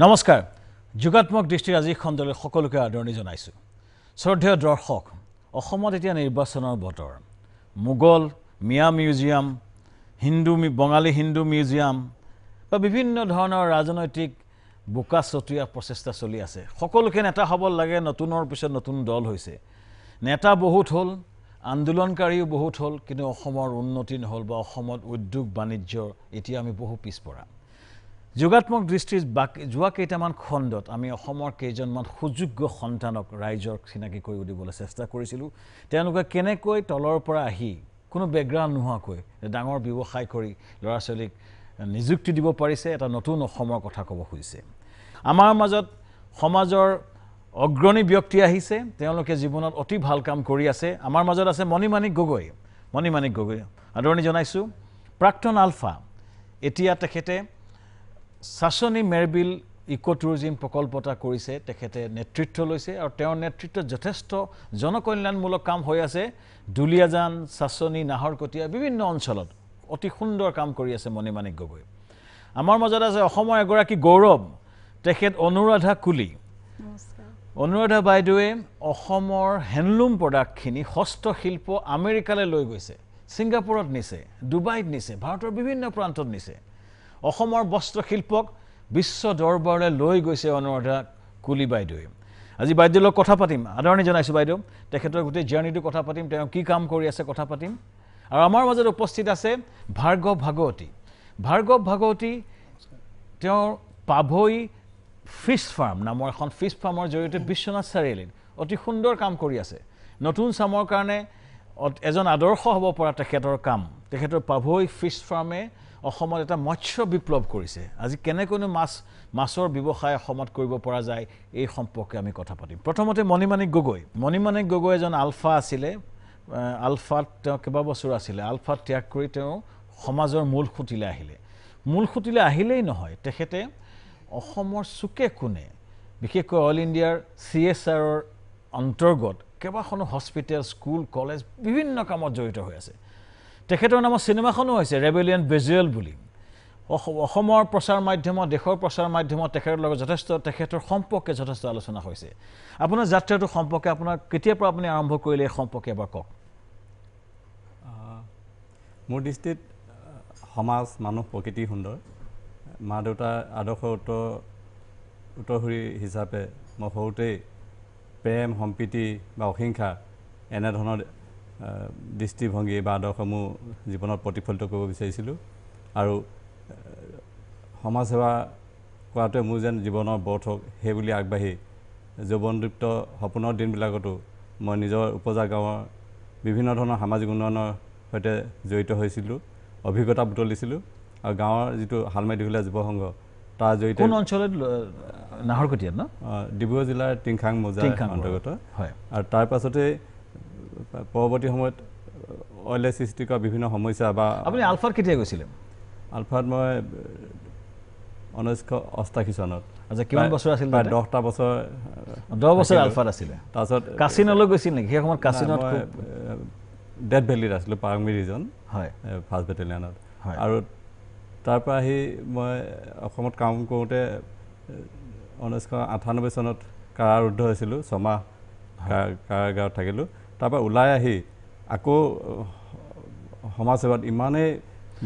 নমস্কাৰ যুগাত্মক দৃষ্টিৰ আজি খণ্ডলৈ সকলোকে আদৰণি জনাইছো শ্ৰদ্ধেয় দৰ্শক অসমত এতিয়া নিৰ্বাচনৰ বতৰ মুগল মিয়া মিউজিয়াম বঙালী হিন্দু মিউজিয়াম বা বিভিন্ন ধৰণৰ ৰাজনৈতিক বুকা চটুয়া প্ৰচেষ্টা চলি আছে সকলোকে নেতা হ'ব লাগে নতুনৰ পিছত নতুন দল হৈছে নেতা বহুত হ'ল আন্দোলনকাৰীও বহুত হ'ল কিন্তু অসমৰ উন্নতি নহল বা অসমত উদ্যোগ বাণিজ্য এতিয়া আমি বহু পিছপৰা যুগাত্মক দৃষ্টিৰ যোৱা কেইটামান খণ্ডত আমি অসমৰ কেইজনমান সুযোগ্য সন্তানক ৰাইজৰ চিনাকি কৰি দিবলৈ চেষ্টা কৰিছিলোঁ তেওঁলোকে কেনেকৈ তলৰ পৰা আহি কোনো বেকগ্ৰাউণ্ড নোহোৱাকৈ ডাঙৰ ব্যৱসায় কৰি ল'ৰা ছোৱালীক নিযুক্তি দিব পাৰিছে এটা নতুন অসমৰ কথা ক'ব খুজিছে আমাৰ মাজত সমাজৰ অগ্ৰণী ব্যক্তি আহিছে তেওঁলোকে জীৱনত অতি ভাল কাম কৰি আছে আমাৰ মাজত আছে মণিমাণিক গগৈ আদৰণি জনাইছোঁ প্ৰাক্তন আলফা এতিয়া তেখেতে সাসনি মেৰবিল ইকো টুৰিজম প্ৰকল্প এটা কৰিছে তেখেতে নেতৃত্ব লৈছে আৰু তেওঁৰ নেতৃত্বত যথেষ্ট জনকল্যাণমূলক কাম হৈ আছে দুলিয়াজান সাসনি নাহৰকটীয়া বিভিন্ন অঞ্চলত অতি সুন্দৰ কাম কৰি আছে মণিমাণিক গগৈ আমাৰ মাজত আছে অসমৰ এগৰাকী গৌৰৱ তেখেত অনুৰাধা কুলি অনুৰাধা বাইদেৱে অসমৰ হেণ্ডলুম প্ৰডাক্টখিনি হস্তশিল্প আমেৰিকালৈ লৈ গৈছে ছিংগাপুৰত নিছে ডুবাইত নিছে ভাৰতৰ বিভিন্ন প্ৰান্তত নিছে অসমৰ বস্ত্ৰশিল্পক বিশ্ব দৰবাৰলৈ লৈ গৈছে অনুৰাধা কুলি বাইদেৱে আজি বাইদেউৰ লগত কথা পাতিম আদৰণি জনাইছোঁ বাইদেউ তেখেতৰ গোটেই জাৰ্নিটো কথা পাতিম তেওঁ কি কাম কৰি আছে কথা পাতিম আৰু আমাৰ মাজত উপস্থিত আছে ভাৰ্গৱ ভাগৱতী তেওঁৰ পাভৈ ফিছ ফাৰ্ম নামৰ এখন ফিছ ফাৰ্মৰ জৰিয়তে বিশ্বনাথ চাৰিআলিত অতি সুন্দৰ কাম কৰি আছে নতুন চামৰ কাৰণে এজন আদৰ্শ হ'ব পৰা তেখেতৰ কাম তেখেতৰ পাভৈ ফিছ ফাৰ্মে অসমত এটা মৎস্য বিপ্লৱ কৰিছে আজি কেনেকৈনো মাছৰ ব্যৱসায় অসমত কৰিব পৰা যায় এই সম্পৰ্কে আমি কথা পাতিম প্ৰথমতে মণিমাণিক গগৈ এজন আলফা আছিলে আলফাত তেওঁ কেইবছৰ আছিলে আলফা ত্যাগ কৰি তেওঁ সমাজৰ মূল খুঁটিলে আহিলেই নহয় তেখেতে অসমৰ চুকে কোণে বিশেষকৈ অল ইণ্ডিয়াৰ CSRৰ অন্তৰ্গত কেইবাখনো হস্পিটেল স্কুল কলেজ বিভিন্ন কামত জড়িত হৈ আছে তেখেতৰ নামৰ চিনেমাখনো হৈছে ৰেবেলিয়ন ভিজুৱেল বুলি অসমৰ প্ৰচাৰ মাধ্যমত দেশৰ প্ৰচাৰ মাধ্যমত তেখেতৰ লগত তেখেতৰ সম্পৰ্কে যথেষ্ট আলোচনা হৈছে আপোনাৰ যাত্ৰাটো সম্পৰ্কে আপোনাৰ কেতিয়াৰ পৰা আপুনি আৰম্ভ কৰিলে এই সম্পৰ্কে এবাৰ কওক মোৰ দৃষ্টিত সমাজ মানুহ প্ৰকৃতি সুন্দৰ মা দেউতাৰ আদৰ্শ উত্তৰসূৰী হিচাপে মই সৰুতেই প্ৰেম সম্প্ৰীতি বা অহিংসা এনেধৰণৰ দৃষ্টিভংগী বা আদৰ্শ মোৰ জীৱনত প্ৰতিফলিত কৰিব বিচাৰিছিলোঁ আৰু সমাজ সেৱা কৰাটোৱে মোৰ যেন জীৱনৰ বৰ্থ হওক সেই বুলি আগবাঢ়ি যৌৱনদীপ্ত সপোনৰ দিনবিলাকতো মই নিজৰ উপজা গাঁৱৰ বিভিন্ন ধৰণৰ সামাজিক উন্নয়নৰ সৈতে জড়িত হৈছিলোঁ অভিজ্ঞতা বুটলিছিলোঁ আৰু গাঁৱৰ যিটো হালমাই দীঘলীয়া যুৱ সংঘ তাৰ জড়িত কোন অঞ্চলত নাহৰকটীয়াত ন ডিব্ৰুগড় জিলাৰ টিংখাং মৌজাৰ অন্তৰ্গত হয় আৰু তাৰ পাছতে পৰৱৰ্তী সময়ত অইলে সৃষ্টি কৰা বিভিন্ন সমস্যা বা আপুনি আলফাত কেতিয়া গৈছিলে আলফাত মই 1988 চনত আচ্ছা কিমান বছৰ আছিল 10 বছৰ আলফাত আছিলে তাৰপিছত কাছিনলৈ গৈছিল নেকি সেই সময়ত কাছিনত ডেথ ভেলীত আছিলোঁ পাৰংমি ৰিজন হয় ফাৰ্ষ্ট বেটেলিয়নত আৰু তাৰ পৰা আহি মই অসমত কাম কৰোঁতে 1998 চনত কাৰাৰুদ্ধ হৈছিলোঁ 6 মাহ কাৰাগাৰত থাকিলোঁ তাৰপৰা ওলাই আহি আকৌ সমাজসেৱাত ইমানেই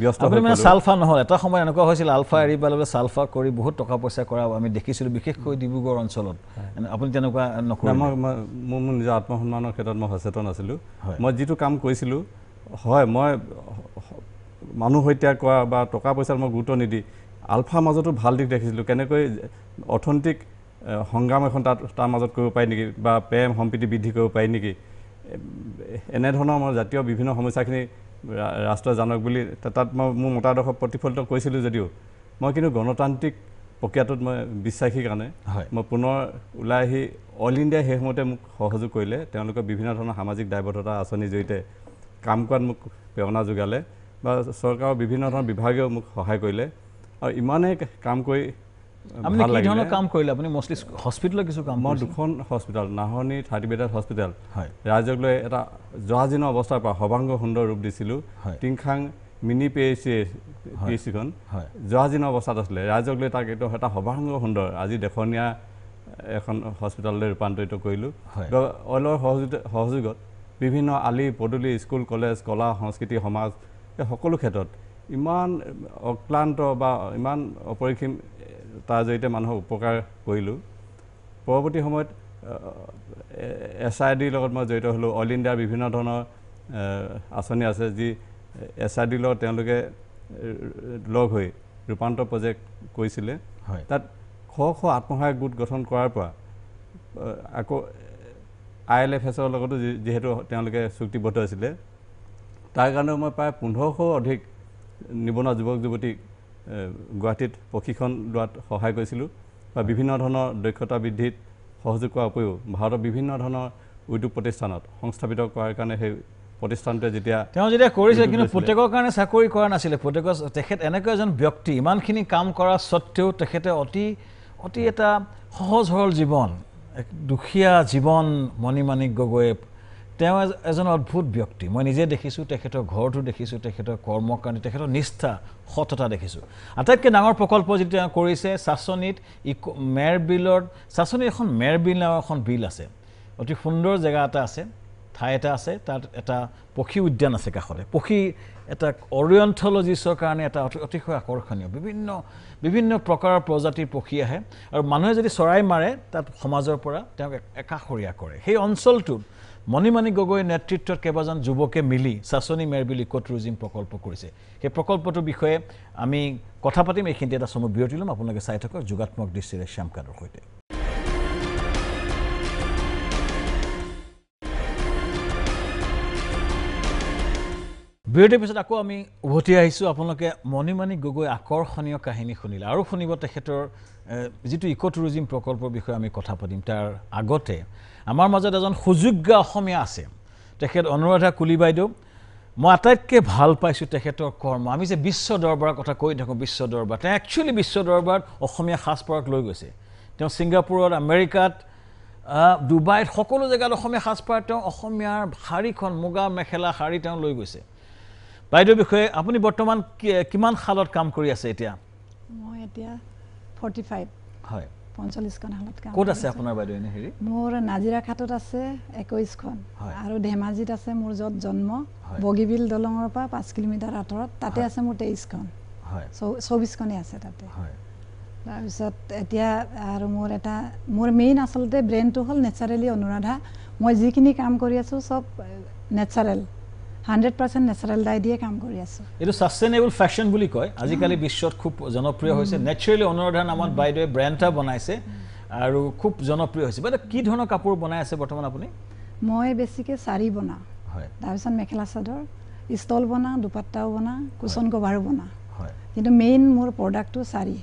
ব্যস্ত হৈ মানে সালফা নহয় এটা সময় এনেকুৱা হৈছিল আলফা এৰি পেলাই সালফা কৰি বহুত টকা পইচা কৰা আমি দেখিছিলোঁ বিশেষকৈ ডিব্ৰুগড় অঞ্চলত আপুনি তেনেকুৱা নকৰে মোৰ নিজৰ আত্মসন্মানৰ ক্ষেত্ৰত মই সচেতন আছিলোঁ মই যিটো কাম কৰিছিলোঁ হয় মই মানুহ হত্যা কৰা বা টকা পইচাত মই গুৰুত্ব নিদি আলফাৰ মাজতো ভাল দিশ দেখিছিলোঁ কেনেকৈ অৰ্থনৈতিক সংগ্ৰাম এখন তাৰ মাজত কৰিব পাৰি নেকি বা প্ৰেম সম্প্ৰীতি বৃদ্ধি কৰিব পাৰি নেকি এনেধৰণৰ মই জাতীয় বিভিন্ন সমস্যাখিনি ৰাষ্ট্ৰই জানক বুলি তাত মই মোৰ মতাদৰ্শ প্ৰতিফলিত কৰিছিলোঁ যদিও মই কিন্তু গণতান্ত্ৰিক প্ৰক্ৰিয়াটোত মই বিশ্বাসী কাৰণে মই পুনৰ ওলাই আহি অল ইণ্ডিয়াই সেই সময়তে মোক সহযোগ কৰিলে তেওঁলোকে বিভিন্ন ধৰণৰ সামাজিক দায়বদ্ধতা আঁচনিৰ জৰিয়তে কাম কৰাত মোক প্ৰেৰণা যোগালে বা চৰকাৰৰ বিভিন্ন ধৰণৰ বিভাগেও মোক সহায় কৰিলে আৰু ইমানেই কাম কৰি আপুনি কি ধৰণৰ কাম কৰিলে আপুনি মোষ্টলি হস্পিটেলত কিছু কাম মই দুখন হস্পিটেল নাহৰনি 30 বেডৰ হস্পিটেল ৰাইজক লৈ এটা জৰাজীৰ্ণ অৱস্থাৰ পৰা সৰ্বাংগ সুন্দৰ ৰূপ দিছিলোঁ টিংখাং মিনি PHC-খন জহাজীৰ্ণ অৱস্থাত আছিলে ৰাইজক লৈ তাক এইটো এটা সৰ্বাংগ সুন্দৰ আজি দেখনীয়া এখন হস্পিটাললৈ ৰূপান্তৰিত কৰিলোঁ অইলৰ সহযোগত বিভিন্ন আলি পদূলি স্কুল কলেজ কলা সংস্কৃতি সমাজ এই সকলো ক্ষেত্ৰত ইমান অক্লান্ত বা ইমান অপৰিসীম তাৰ জৰিয়তে মানুহক উপকাৰ কৰিলোঁ পৰৱৰ্তী সময়ত SIDৰ লগত মই জড়িত হ'লোঁ অল ইণ্ডিয়াৰ বিভিন্ন ধৰণৰ আঁচনি আছে যি SIDৰ লগত তেওঁলোকে লগ হৈ ৰূপান্তৰ প্ৰজেক্ট কৰিছিলে তাত শ আত্মসহায়ক গোট গঠন কৰাৰ পৰা আকৌ ILFSৰ লগতো যিহেতু তেওঁলোকে চুক্তিবদ্ধ আছিলে তাৰ কাৰণে মই প্ৰায় 1500 অধিক নিবনুৱা যুৱক যুৱতীক গুৱাহাটীত প্ৰশিক্ষণ লোৱাত সহায় কৰিছিলোঁ বা বিভিন্ন ধৰণৰ দক্ষতা বৃদ্ধিত সহযোগ কৰাৰ উপৰিও ভাৰতৰ বিভিন্ন ধৰণৰ উদ্যোগ প্ৰতিষ্ঠানত সংস্থাপিত কৰাৰ কাৰণে সেই প্ৰতিষ্ঠানটোৱে যেতিয়া কৰিছে কিন্তু প্ৰত্যেকৰ কাৰণে চাকৰি কৰা নাছিলে প্ৰত্যেকৰ তেখেত এনেকুৱা এজন ব্যক্তি ইমানখিনি কাম কৰা সত্ত্বেও তেখেতে অতি এটা সহজ সৰল জীৱন এক দুখীয়া জীৱন মণিমাণিক গগৈ তেওঁ এজন অদ্ভুত ব্যক্তি মই নিজে দেখিছোঁ তেখেতৰ ঘৰটো দেখিছোঁ তেখেতৰ কৰ্মকাণ্ডী তেখেতৰ নিষ্ঠা সততা দেখিছোঁ আটাইতকৈ ডাঙৰ প্ৰকল্প যিটো তেওঁ কৰিছে চাচনিত মেৰ বিলৰ চাচনিত এখন মেৰ বিল নামৰ এখন বিল আছে অতি সুন্দৰ জেগা এটা আছে ঠাই এটা আছে তাত এটা পক্ষী উদ্যান আছে কাষতে পক্ষী এটা অৰিয়েণ্টলজিষ্টৰ কাৰণে এটা অতিশয় আকৰ্ষণীয় বিভিন্ন প্ৰকাৰৰ প্ৰজাতিৰ পক্ষী আহে আৰু মানুহে যদি চৰাই মাৰে তাত সমাজৰ পৰা তেওঁক একাষৰীয়া কৰে সেই অঞ্চলটোত মণিমাণিক গগৈৰ নেতৃত্বত কেইবাজন যুৱকে মিলি চাচনি মেৰবিল ইকো টুৰিজিম প্ৰকল্প কৰিছে সেই প্ৰকল্পটোৰ বিষয়ে আমি কথা পাতিম এইখিনিতে এটা সময় বিৰতি ল'ম আপোনালোকে চাই থাকক যোগাত্মক দৃষ্টিৰে শ্যামকান্তৰ সৈতে বিৰতিৰ পিছত আকৌ আমি উভতি আহিছোঁ আপোনালোকে মণিমাণিক গগৈ আকৰ্ষণীয় কাহিনী শুনিলে আৰু শুনিব তেখেতৰ যিটো ইকো টুৰিজিম প্ৰকল্পৰ বিষয়ে আমি কথা পাতিম তাৰ আগতে আমাৰ মাজত এজন সুযোগ্য অসমীয়া আছে তেখেত অনুৰাধা কুলি বাইদেউ মই আটাইতকৈ ভাল পাইছোঁ তেখেতৰ কৰ্ম আমি যে বিশ্ব দৰবাৰৰ কথা কৈ থাকোঁ বিশ্ব দৰবাৰ তেওঁ একচুৱেলি বিশ্ব দৰবাৰত অসমীয়া সাজপাৰক লৈ গৈছে তেওঁ ছিংগাপুৰত আমেৰিকাত ডুবাইত সকলো জেগাত অসমীয়া সাজপাৰ তেওঁ অসমীয়াৰ শাৰীখন মুগা মেখেলা শাৰী তেওঁ লৈ গৈছে বাইদেউৰ বিষয়ে আপুনি বৰ্তমান কিমান সালত কাম কৰি আছে এতিয়া মই এতিয়া 45 হয় 45 খন হালত কাম ক'ত আছে আপোনাৰ বাইদেউ এনে হেৰি মোৰ নাজিৰা ঘাটত আছে 21 খন আৰু ধেমাজিত আছে মোৰ যত জন্ম বগীবিল দলঙৰ পৰা 5 কিলোমিটাৰ আঁতৰত তাতে আছে মোৰ 23 খন হয় 24 খনে আছে তাতে হয় তাৰপিছত এতিয়া আৰু মোৰ মেইন আচলতে ব্ৰেইনটো হ'ল নেচাৰেলি অনুৰাধা মই যিখিনি কাম কৰি আছো সব নেচাৰেল 100% নেচাৰেল ডাই দিয়ে কাম কৰি আছো এটো সাস্টেইনেবল ফ্যাশন বুলি কয় আজিকালি বিশ্বত খুব জনপ্ৰিয় হৈছে নেচাৰেলি অনুৰাধা নামত বাইদেৱে ব্ৰ্যান্ডটা বনাইছে আৰু খুব জনপ্ৰিয় হৈছে বাইদেউ কি ধৰণৰ কাপোৰ বনাই আছে বৰ্তমান আপুনি মই বেছিকে সাৰি বনা হয় তাৰপিছত মেখেলা চাদৰ ষ্টল বনা দুপাট্টাও বনা কুশন কভাৰো বনা হয় কিন্তু মেইন মোৰ প্ৰডাক্টটো সাৰি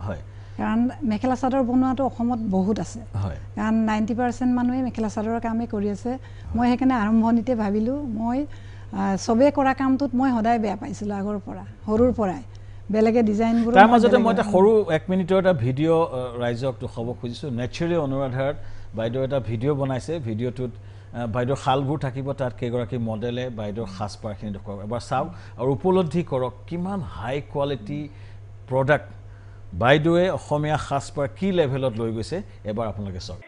হয় কাৰণ মেখেলা চাদৰ বনোৱাটো অসমত বহুত আছে হয় কাৰণ 90% মানুহে মেখেলা চাদৰৰ কামে কৰি আছে মই হেকানে আৰম্ভণিতে ভাবিলো মই সবে কৰা কামটোত মই সদায় বেয়া পাইছিলো আগৰ পৰা হৰুৰ পৰাই বেলেগে ডিজাইনবোৰ তাৰ মাজতে মই এটা সৰু 1 মিনিটৰ এটা ভিডিঅ' ৰাইজক দেখাব খুজিছো নেচাৰেলি অনুৰাধাৰ বাইদেউ এটা ভিডিঅ' বনাইছে ভিডিঅ'টোত বাইদেউৰ শালবোৰ থাকিব তাত কেইগৰাকী মডেলে বাইদেউৰ সাজপাৰখিনি দেখুৱাব এবাৰ চাওক আৰু উপলব্ধি কৰক কিমান হাই কোৱালিটি প্ৰডাক্ট বাইদেৱে অসমীয়া সাজপাৰ কি লেভেলত লৈ গৈছে এবাৰ আপোনালোকে চাওক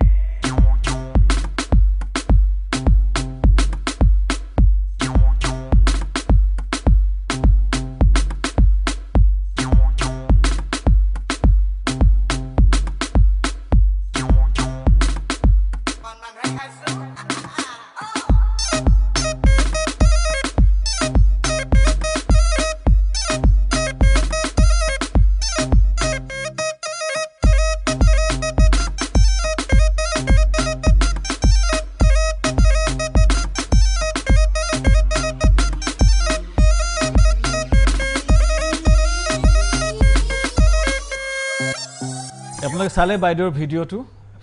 চালে বাইদেউৰ ভিডিঅ'টো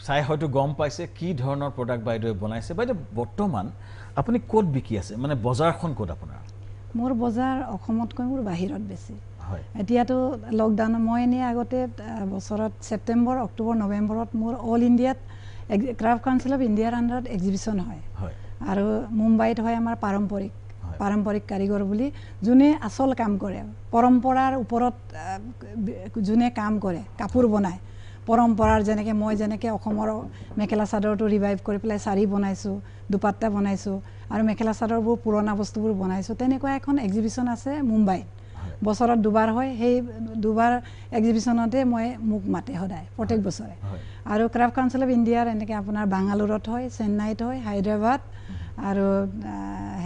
চাই হয়তো গম পাইছে কি ধৰণৰ প্ৰডাক্ট বাইদেৱে বনাইছে বাইদেউ বৰ্তমান আপুনি ক'ত বিকি আছে মানে বজাৰখন ক'ত আপোনাৰ মোৰ বজাৰ অসমতকৈ মোৰ বাহিৰত বেছি হয় এতিয়াতো লকডাউন মই এনে আগতে বছৰত সেপ্টেম্বৰ অক্টোবৰ নৱেম্বৰত মোৰ অল ইণ্ডিয়াত ক্ৰাফট কাউন্সিল অফ ইণ্ডিয়াৰ আণ্ডাৰত এক্সিবিশন হয় আৰু মুম্বাইত হয় আমাৰ পাৰম্পৰিক কাৰিকৰ বুলি যোনে আচল কাম কৰে পৰম্পৰাৰ ওপৰত যোনে কাম কৰে কাপোৰ বনায় পৰম্পৰাৰ যেনেকৈ মই যেনেকৈ অসমৰ মেখেলা চাদৰটো ৰিভাইভ কৰি পেলাই শাৰী বনাইছোঁ দুপাট্টা বনাইছোঁ আৰু মেখেলা চাদৰবোৰ পুৰণা বস্তুবোৰ বনাইছোঁ তেনেকুৱা এখন এক্সিবিশ্যন আছে মুম্বাইত বছৰত দুবাৰ হয় সেই দুবাৰ এক্সিবিশ্যনতে মই মোক মাতে সদায় প্ৰত্যেক বছৰে আৰু ক্ৰাফ্ট কাউন্সিল অফ ইণ্ডিয়াৰ এনেকৈ আপোনাৰ বাংগালোৰত হয় চেন্নাইত হয় হায়দৰাবাদ আৰু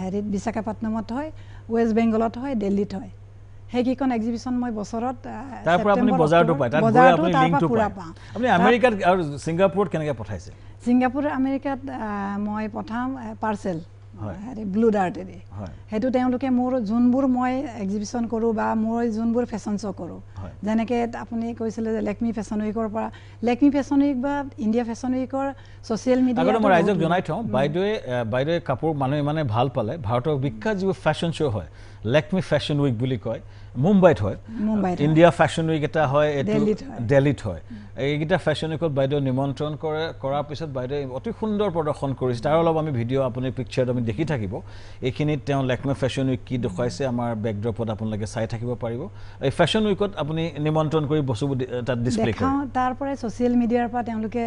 হেৰিত বিশাখাপট্টনমত হয় ৱেষ্ট বেংগলত হয় দিল্লীত হয় সেইকেইখন এক্সিবিশ্যন মই বছৰত তাৰ পৰা আপুনি বজাৰটো পায় তাত গৈ আপুনি লিংকটো পায় আপুনি আমেৰিকাত আৰু ছিংগাপুৰত কেনেকৈ পঠাইছে ছিংগাপুৰ আমেৰিকাত মই পঠাম পাৰ্চেল হেৰি ব্লু ডাৰ্টেদি সেইটো তেওঁলোকে মোৰ যোনবোৰ মই এক্সিবিশ্যন কৰোঁ বা মই যোনবোৰ ফেশ্বন শ্ব' কৰোঁ যেনেকৈ আপুনি কৈছিলে যে লেকমি ফেশ্বন উইকৰ পৰা লেকমি ফেশ্বন উইক বা ইণ্ডিয়া ফেশ্বন উইকৰ ছ'চিয়েল মিডিয়া মই ৰাইজক জনাই থওঁ বাইদেৱে কাপোৰ মানুহে ইমানে ভাল পালে ভাৰতৰ বিখ্যাত যিবোৰ ফেশ্বন শ্ব' হয় লেকমি ফেশ্বন উইক বুলি কয় মুম্বাইত হয় ইণ্ডিয়া ফেশ্বন উইক এটা হয় এইটো দিল্লীত হয় এইকেইটা ফেশ্বন উইকত বাইদেউ নিমন্ত্ৰণ কৰাৰ পিছত বাইদেৱে অতি সুন্দৰ প্ৰদৰ্শন কৰিছে তাৰ অলপ আমি ভিডিঅ' আপুনি পিকচাৰত আমি দেখি থাকিব এইখিনিত তেওঁ লেকমি ফেশ্বন উইক কি দেখুৱাইছে আমাৰ বেকড্ৰপত আপোনালোকে চাই থাকিব পাৰিব এই ফেশ্বন উইকত আপুনি নিমন্ত্ৰণ কৰি বস্তুবোৰ তাত ডিছপ্লে কৰে তাৰ পৰাই ছ'চিয়েল মিডিয়াৰ পৰা তেওঁলোকে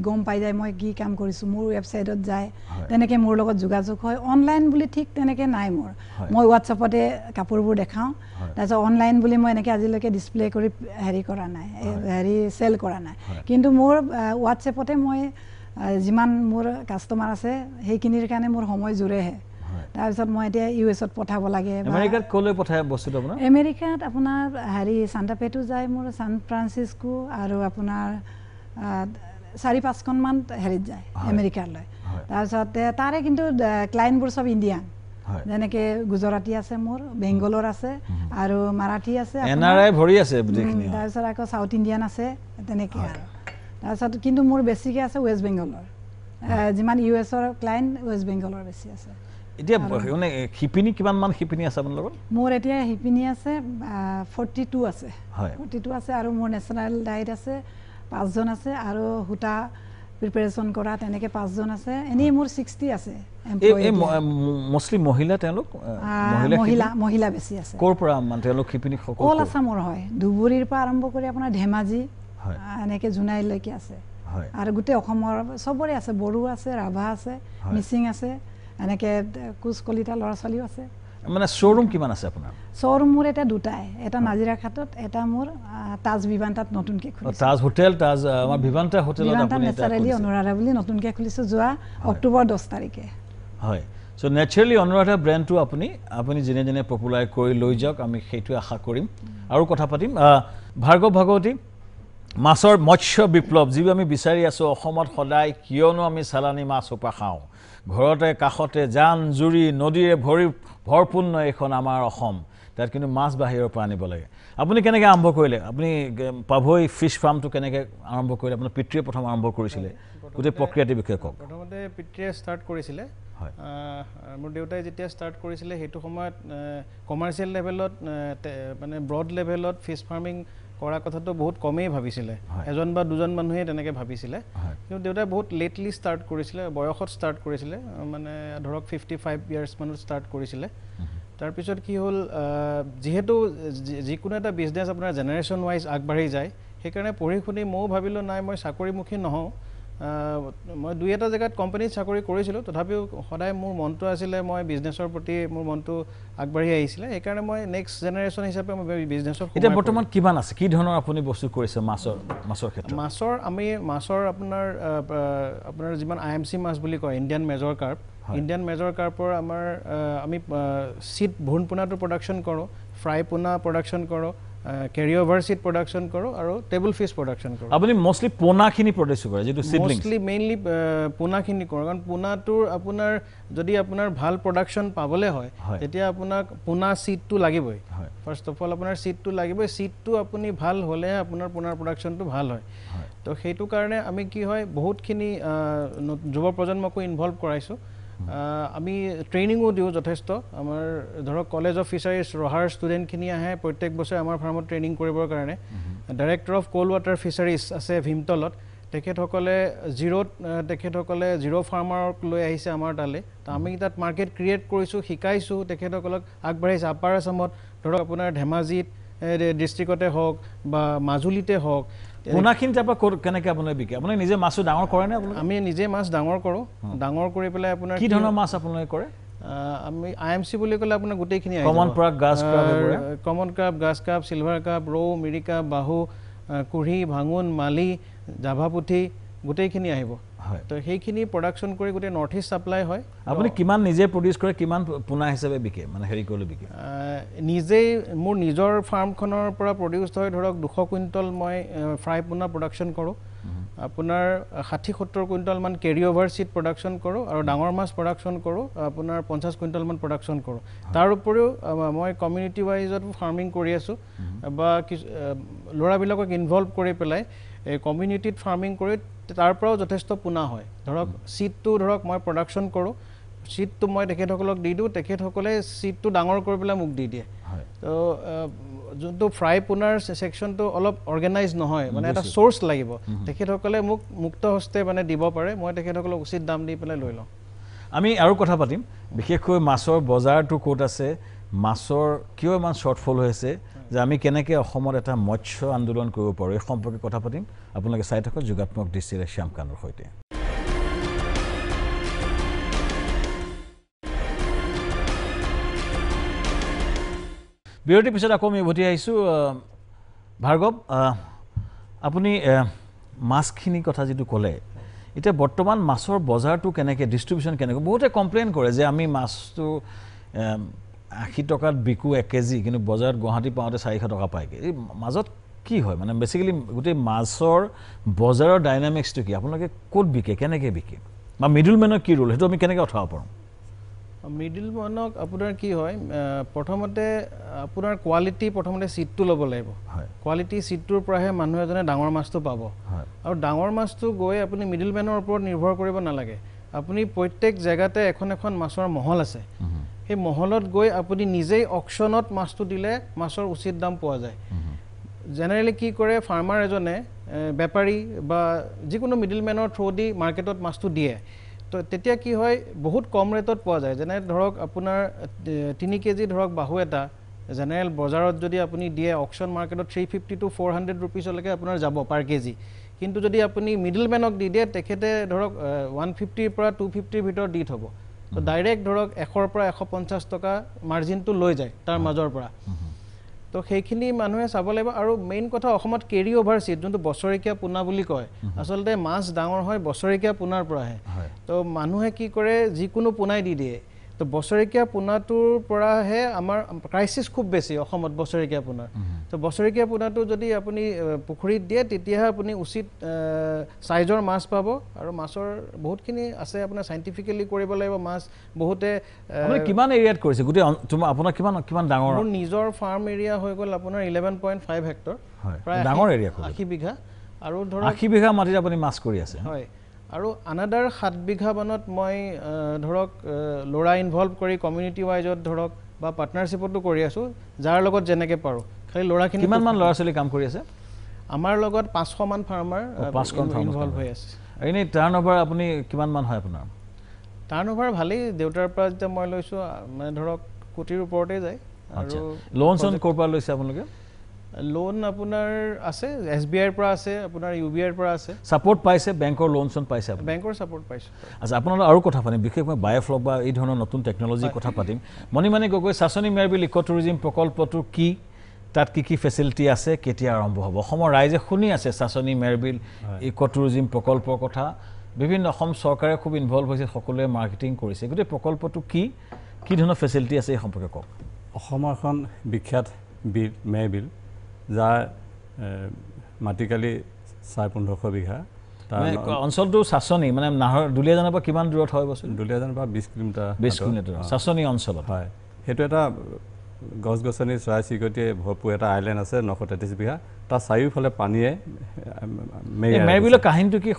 গম পাই যায় মই কি কাম কৰিছোঁ মোৰ ৱেবছাইটত যায় তেনেকৈ মোৰ লগত যোগাযোগ হয় অনলাইন বুলি ঠিক তেনেকৈ নাই মোৰ মই হোৱাটছআপতে কাপোৰবোৰ দেখাওঁ তাৰপিছত অনলাইন বুলি মই এনেকৈ আজিলৈকে ডিছপ্লে কৰি হেৰি কৰা নাই হেৰি চেল কৰা নাই কিন্তু মোৰ হোৱাটছএপতে মই যিমান মোৰ কাষ্টমাৰ আছে সেইখিনিৰ কাৰণে মোৰ সময় জোৰেহে তাৰপিছত মই এতিয়া US-ত পঠাব লাগে আমেৰিকাত ক'লৈ পঠায় বস্তুটো আপোনাৰ আমেৰিকাত আপোনাৰ হেৰি সান্তাফেটো যায় মোৰ সান ফ্ৰান্সিস্কো আৰু আপোনাৰ 4-5খনমান হেৰিত যায় আমেৰিকালৈ তাৰপিছত তাৰে কিন্তু ক্লাইণ্টবোৰ চব ইণ্ডিয়ান যেনেকৈ গুজৰাটী আছে মোৰ বেংগলৰ আছে আৰু মাৰাঠী আছে NRI ভৰি আছে তাৰপিছত আকৌ চাউথ ইণ্ডিয়ান আছে তেনেকৈ আৰু তাৰপিছত কিন্তু মোৰ বেছিকৈ আছে ৱেষ্ট বেংগলৰ যিমান US-ৰ ক্লাইণ্ট ৱেষ্ট বেংগলৰ বেছি আছে এতিয়া মানে শিপিনী কিমানমান শিপিনী আছে আপোনাৰ লগত মোৰ এতিয়া শিপিনী আছে 42 আছে 42 আছে আৰু মোৰ নেশ্যনেল ডাইট আছে 5জন আছে আৰু সূতা প্ৰিপাৰেশ্যন কৰা তেনেকৈ 5জন আছে এনেই মোৰ 60 আছে মুছলিম মহিলা তেওঁলোক মহিলা বেছি আছে ক'ৰ পৰা মানে তেওঁলোক শিপিনী অল আছামৰ হয় ধুবুৰীৰ পৰা আৰম্ভ কৰি আপোনাৰ ধেমাজি এনেকৈ জোনাইলৈকে আছে আৰু গোটেই অসমৰ চবৰে আছে বড়ো আছে ৰাভা আছে মিচিং আছে এনেকৈ কোচ কলিতা ল'ৰা ছোৱালীও আছে মানে শ্ব'ৰুম কিমান আছে আপোনাৰ শ্ব'ৰুম মোৰ এটা দুটাই এটা নাজিৰাঘাটত এটা মোৰ তাজ ভিভান্তাত নতুনকৈ খুলিছে তাজ হোটেল তাজ আমাৰ ভিভান্তা হোটেলত আপুনি নেচাৰেলি অনুৰাধা বুলি নতুনকৈ খুলিছোঁ যোৱা অক্টোবৰ 10 তাৰিখে হয় চ' নেচাৰেলি অনুৰাধা ব্ৰেণ্ডটো আপুনি যেনে যেনে পপুলাৰ কৰি লৈ যাওক আমি সেইটোৱে আশা কৰিম আৰু কথা পাতিম ভাৰ্গৱ ভাগৱতী মাছৰ মৎস্য বিপ্লৱ যিবোৰ আমি বিচাৰি আছোঁ অসমত সদায় কিয়নো আমি চালানী মাছ সোপা খাওঁ ঘৰতে কাষতে জান জুৰি নদীৰে ভৰপূৰ্ণ এইখন আমাৰ অসম তাত কিন্তু মাছ বাহিৰৰ পৰা আনিব লাগে আপুনি কেনেকৈ আৰম্ভ কৰিলে আপুনি পাভৈ ফিছ ফাৰ্মটো কেনেকৈ আৰম্ভ কৰিলে আপোনাৰ পিতৃয়ে প্ৰথম আৰম্ভ কৰিছিলে গোটেই প্ৰক্ৰিয়াটোৰ বিষয়ে কওক প্ৰথমতে পিতৃয়ে ষ্টাৰ্ট কৰিছিলে মোৰ দেউতাই যেতিয়া ষ্টাৰ্ট কৰিছিলে সেইটো সময়ত কমাৰ্চিয়েল লেভেলত মানে ব্ৰড লেভেলত ফিছ ফাৰ্মিং কৰা কথাটো বহুত কমেই ভাবিছিলে এজন বা দুজন মানুহে তেনেকৈ ভাবিছিলে কিন্তু দেউতাই বহুত লেটলি ষ্টাৰ্ট কৰিছিলে বয়সত ষ্টাৰ্ট কৰিছিলে মানে ধৰক 55 ইয়াৰ্ছ মানত ষ্টাৰ্ট কৰিছিলে তাৰপিছত কি হ'ল যিহেতু যিকোনো এটা বিজনেছ আপোনাৰ জেনেৰেশ্যন ৱাইজ আগবাঢ়ি যায় সেইকাৰণে পঢ়ি শুনি ময়ো ভাবিলোঁ নাই মই চাকৰিমুখী নহওঁ মই 2-এটা জেগাত কোম্পানীত চাকৰি কৰিছিলোঁ তথাপিও সদায় মোৰ মনটো আছিলে মই বিজনেছৰ প্ৰতি মোৰ মনটো আগবাঢ়ি আহিছিলে সেইকাৰণে মই নেক্সট জেনেৰেশ্যন হিচাপে মই বিজনেছত এতিয়া বৰ্তমান কিমান আছে কি ধৰণৰ আপুনি বস্তু কৰিছে মাছৰ ক্ষেত্ৰত মাছৰ আপোনাৰ যিমান IMC মাছ বুলি কয় ইণ্ডিয়ান মেজৰ কাৰ্পৰ আমি চিট ভোন পোনাটো প্ৰডাকশ্যন কৰোঁ ফ্ৰাই পোনা প্ৰডাকশ্যন কৰোঁ কেৰি অভাৰ চিট প্ৰডাকশ্যন কৰোঁ আৰু টেবুল ফিছ প্ৰডাকশ্যন কৰোঁ আপুনি মষ্টলি পোনাখিনি প্ৰডিউচ কৰে যিটো মষ্টলি মেইনলি পোনাখিনি কৰোঁ কাৰণ পোনাটোৰ আপোনাৰ যদি আপোনাৰ ভাল প্ৰডাকশ্যন পাবলৈ হয় তেতিয়া আপোনাক পোনা চিটটো লাগিবই ফাৰ্ষ্ট অফ অল আপোনাৰ চিটটো লাগিবই চিটটো আপুনি ভাল হ'লেহে আপোনাৰ পোনাৰ প্ৰডাকশ্যনটো ভাল হয় তো সেইটো কাৰণে আমি কি হয় বহুতখিনি যুৱ প্ৰজন্মকো ইনভলভ কৰাইছোঁ আমি ট্ৰেইনিঙো দিওঁ যথেষ্ট আমাৰ ধৰক কলেজ অফ ফিচাৰিজ ৰহাৰ ষ্টুডেণ্টখিনি আহে প্ৰত্যেক বছৰে আমাৰ ফাৰ্মত ট্ৰেইনিং কৰিবৰ কাৰণে director of cold water fisheries আছে ভীমতলত তেখেতসকলে জিৰ' ফাৰ্মাৰক লৈ আহিছে আমাৰ তালৈ তো আমি তাত মাৰ্কেট ক্ৰিয়েট কৰিছোঁ শিকাইছোঁ তেখেতসকলক আগবাঢ়িছে আপাৰ আছামত ধৰক আপোনাৰ ধেমাজিত ডিষ্ট্ৰিক্টতে হওক বা মাজুলীতে হওক পোনাখিনি তাৰপৰা কেনেকৈ আপোনালোকে বিকে আপুনি নিজে মাছটো ডাঙৰ কৰেনে আপোনালোকে আমি নিজে মাছ ডাঙৰ কৰোঁ ডাঙৰ কৰি পেলাই আপোনাৰ কি ধৰণৰ মাছ আপোনালোকে কৰে আমি IMC বুলি ক'লে আপোনাৰ গোটেইখিনি কমন ক্ৰাব গাছ ক্ৰাব চিলভাৰ কাপ ৰৌ মিৰিকা বাহু কুঢ়ি ভাঙোন মালি জাভা পুঠি গোটেইখিনি আহিব তো সেইখিনি প্ৰডাকশ্যন কৰি গোটেই নৰ্থ ইষ্ট ছাপ্লাই হয় আপুনি কিমান নিজে প্ৰডিউচ কৰে কিমান পোনা হিচাপে বিকে মানে হেৰি কৰিলে বিকে নিজেই মোৰ নিজৰ ফাৰ্মখনৰ পৰা প্ৰডিউচ হয় ধৰক 200 কুইণ্টল মই ফ্ৰাই পোনা প্ৰডাকশ্যন কৰোঁ আপোনাৰ 60-70 কুইণ্টলমান কেৰি অভাৰ চিট প্ৰডাকশ্যন কৰোঁ আৰু ডাঙৰ মাছ প্ৰডাকশ্যন কৰোঁ আপোনাৰ 50 কুইণ্টলমান প্ৰডাকশ্যন কৰোঁ তাৰ উপৰিও মই কমিউনিটি ৱাইজত ফাৰ্মিং কৰি আছোঁ বা ল'ৰাবিলাকক ইনভলভ কৰি পেলাই কমিউনিটিত ফাৰ্মিং কৰি তাৰ পৰাও যথেষ্ট পোনা হয় ধৰক চিটটো ধৰক মই প্ৰডাকশ্যন কৰোঁ চিটটো মই তেখেতসকলক দি দিওঁ তেখেতসকলে চিটটো ডাঙৰ কৰি পেলাই মোক দি দিয়ে তো যোনটো ফ্ৰাই পোনাৰ ছেকশ্যনটো অলপ অৰ্গেনাইজ নহয় মানে এটা চ'ৰ্চ লাগিব তেখেতসকলে মোক মুক্ত হস্তে মানে দিব পাৰে মই তেখেতসকলক উচিত দাম দি পেলাই লৈ লওঁ আমি আৰু কথা পাতিম বিশেষকৈ মাছৰ বজাৰটো ক'ত আছে মাছৰ কিয় ইমান শ্বৰ্টফল হৈ আছে যে আমি কেনেকৈ অসমত এটা মৎস্য আন্দোলন কৰিব পাৰোঁ এই সম্পৰ্কে কথা পাতিম আপোনালোকে চাই থাকক যোগাত্মক দৃষ্টিৰে শ্যামকান্তৰ সৈতে বিৰতিৰ পিছত আকৌ আমি উভতি আহিছোঁ ভাৰ্গৱ আপুনি মাছখিনিৰ কথা যিটো ক'লে এতিয়া বৰ্তমান মাছৰ বজাৰটো কেনেকৈ ডিষ্ট্ৰিবিউশ্যন কেনেকৈ বহুতে কমপ্লেইন কৰে যে আমি মাছটো 80 টকাত বিকো 1 কেজি কিন্তু বজাৰত গুৱাহাটী পাওঁতে 400 টকা পায়গৈ এই মাজত কি হয় মানে বেচিকেলি গোটেই মাছৰ বজাৰৰ ডাইনামিক্সটো কি আপোনালোকে ক'ত বিকে কেনেকৈ বিকে বা মিডলমেনৰ কি ৰোল সেইটো আমি কেনেকৈ উঠাব পাৰোঁ মিডলমেনক আপোনাৰ কি হয় প্ৰথমতে আপোনাৰ কোৱালিটি প্ৰথমতে চিটটো ল'ব লাগিব কোৱালিটি চিটটোৰ পৰাহে মানুহ এজনে ডাঙৰ মাছটো পাব আৰু ডাঙৰ মাছটো গৈ আপুনি মিডলমেনৰ ওপৰত নিৰ্ভৰ কৰিব নালাগে আপুনি প্ৰত্যেক জেগাতে এখন মাছৰ মহল আছে সেই মহলত গৈ আপুনি নিজেই অকশ্যনত মাছটো দিলে মাছৰ উচিত দাম পোৱা যায় জেনেৰেলি কি কৰে ফাৰ্মাৰ এজনে বেপাৰী বা যিকোনো মিডলমেনৰ থ্ৰু দি মাৰ্কেটত মাছটো দিয়ে তো তেতিয়া কি হয় বহুত কম ৰেটত পোৱা যায় যেনে ধৰক আপোনাৰ 3 কেজি ধৰক বাহু এটা জেনেৰেল বজাৰত যদি আপুনি দিয়ে অকশ্যন মাৰ্কেটত 350 to 400 ৰুপিছলৈকে আপোনাৰ যাব পাৰ কেজি কিন্তু যদি আপুনি মিডলমেনক দি দিয়ে তেখেতে ধৰক 150 পৰা 250 ভিতৰত দি থ'ব তো ডাইৰেক্ট ধৰক 100 পৰা 150 টকা মাৰ্জিনটো লৈ যায় তাৰ মাজৰ পৰা তো সেইখিনি মানুহে চাব লাগিব আৰু মেইন কথা অসমত কেৰি অভাৰ চিট যোনটো বছৰেকীয়া পোনা বুলি কয় আচলতে মাছ ডাঙৰ হয় বছৰেকীয়া পোনাৰ পৰাহে তো মানুহে কি কৰে যিকোনো পোনাই দি দিয়ে তো বছৰেকীয়া পোনাটোৰ পৰাহে আমাৰ ক্ৰাইচিছ খুব বেছি অসমত বছৰেকীয়া পোনাৰ তো বছৰেকীয়া পোনাটো যদি আপুনি পুখুৰীত দিয়ে তেতিয়াহে আপুনি উচিত সাইজৰ মাছ পাব আৰু মাছৰ বহুতখিনি আছে আপোনাৰ সাইন্টিফিক্যালি কৰিব লাগিব মাছ বহুতে আপুনি কিমান এৰিয়াত কৰিছে গোটেই আপোনাৰ কিমান ডাঙৰ মোৰ নিজৰ ফাৰ্ম এৰিয়া হৈ গ'ল আপোনাৰ 11.5 হেক্টৰ প্ৰায় ডাঙৰ এৰিয়া 80 বিঘা আৰু ধৰক 80 বিঘা মাটিত আপুনি মাছ কৰি আছে হয় আৰু আনাদাৰ 7 বিঘা মানত মই ধৰক ল'ৰা ইনভলভ কৰি কমিউনিটি ৱাইজত ধৰক বা পাৰ্টনাৰশ্বিপতো কৰি আছোঁ যাৰ লগত যেনেকৈ পাৰোঁ খালি ল'ৰাখিনি কিমানমান ল'ৰা ছোৱালী কাম কৰি আছে আমাৰ লগত 500 মান ফাৰ্মাৰ ইনভলভ হৈ আছে এনেই টাৰ্ণঅভাৰ আপুনি কিমানমান হয় আপোনাৰ টাৰ্ণঅভাৰ ভালেই দেউতাৰ পৰা যেতিয়া মই লৈছোঁ মানে ধৰক কোটিৰ ওপৰতে যায় আৰু লোন চোন ক'ৰ পৰা লৈছে আপোনালোকে লোন আপোনাৰ আছে SBIৰ পৰা আছে আপোনাৰ UBIৰ পৰা আছে সাপোৰ্ট পাইছে বেংকৰ লোন চোন পাইছে বেংকৰ সাপোৰ্ট পাইছে আচ্ছা আপোনালোক আৰু কথা পাতিম বিশেষকৈ বায়োফ্লক বা এই ধৰণৰ নতুন টেকন'লজিৰ কথা পাতিম মণিমাণি গগৈ চাচনি মেৰবিল ইক' টুৰিজিম প্ৰকল্পটো কি তাত কি ফেচিলিটি আছে কেতিয়া আৰম্ভ হ'ব অসমৰ ৰাইজে শুনি আছে চাচনি মেৰবিল ইক' টুৰিজিম প্ৰকল্পৰ কথা বিভিন্ন অসম চৰকাৰে খুব ইনভলভ হৈছে সকলোৱে মাৰ্কেটিং কৰিছে গোটেই প্ৰকল্পটো কি ধৰণৰ ফেচিলিটি আছে এই সম্পৰ্কে কওক অসমৰ এখন বিখ্যাত বিল মেৰবিল যাৰ মাটিকালি 1500 বিঘা তাৰ অঞ্চলটো চাচনি মানে নাহৰ দুলীয়াজানৰ পৰা কিমান দূৰত হয় বস্তু দুলীয়াজানৰ পৰা 20 কিলোমিটাৰ চাচনি অঞ্চলত হয় সেইটো এটা গছ গছনি চৰাই চিৰিকটিয়ে ভৰপূৰ এটা আইলেণ্ড আছে 933 বিঘা তাৰ চাৰিওফালে পানীয়ে মেৰবিলৰ কাহিনীটো কি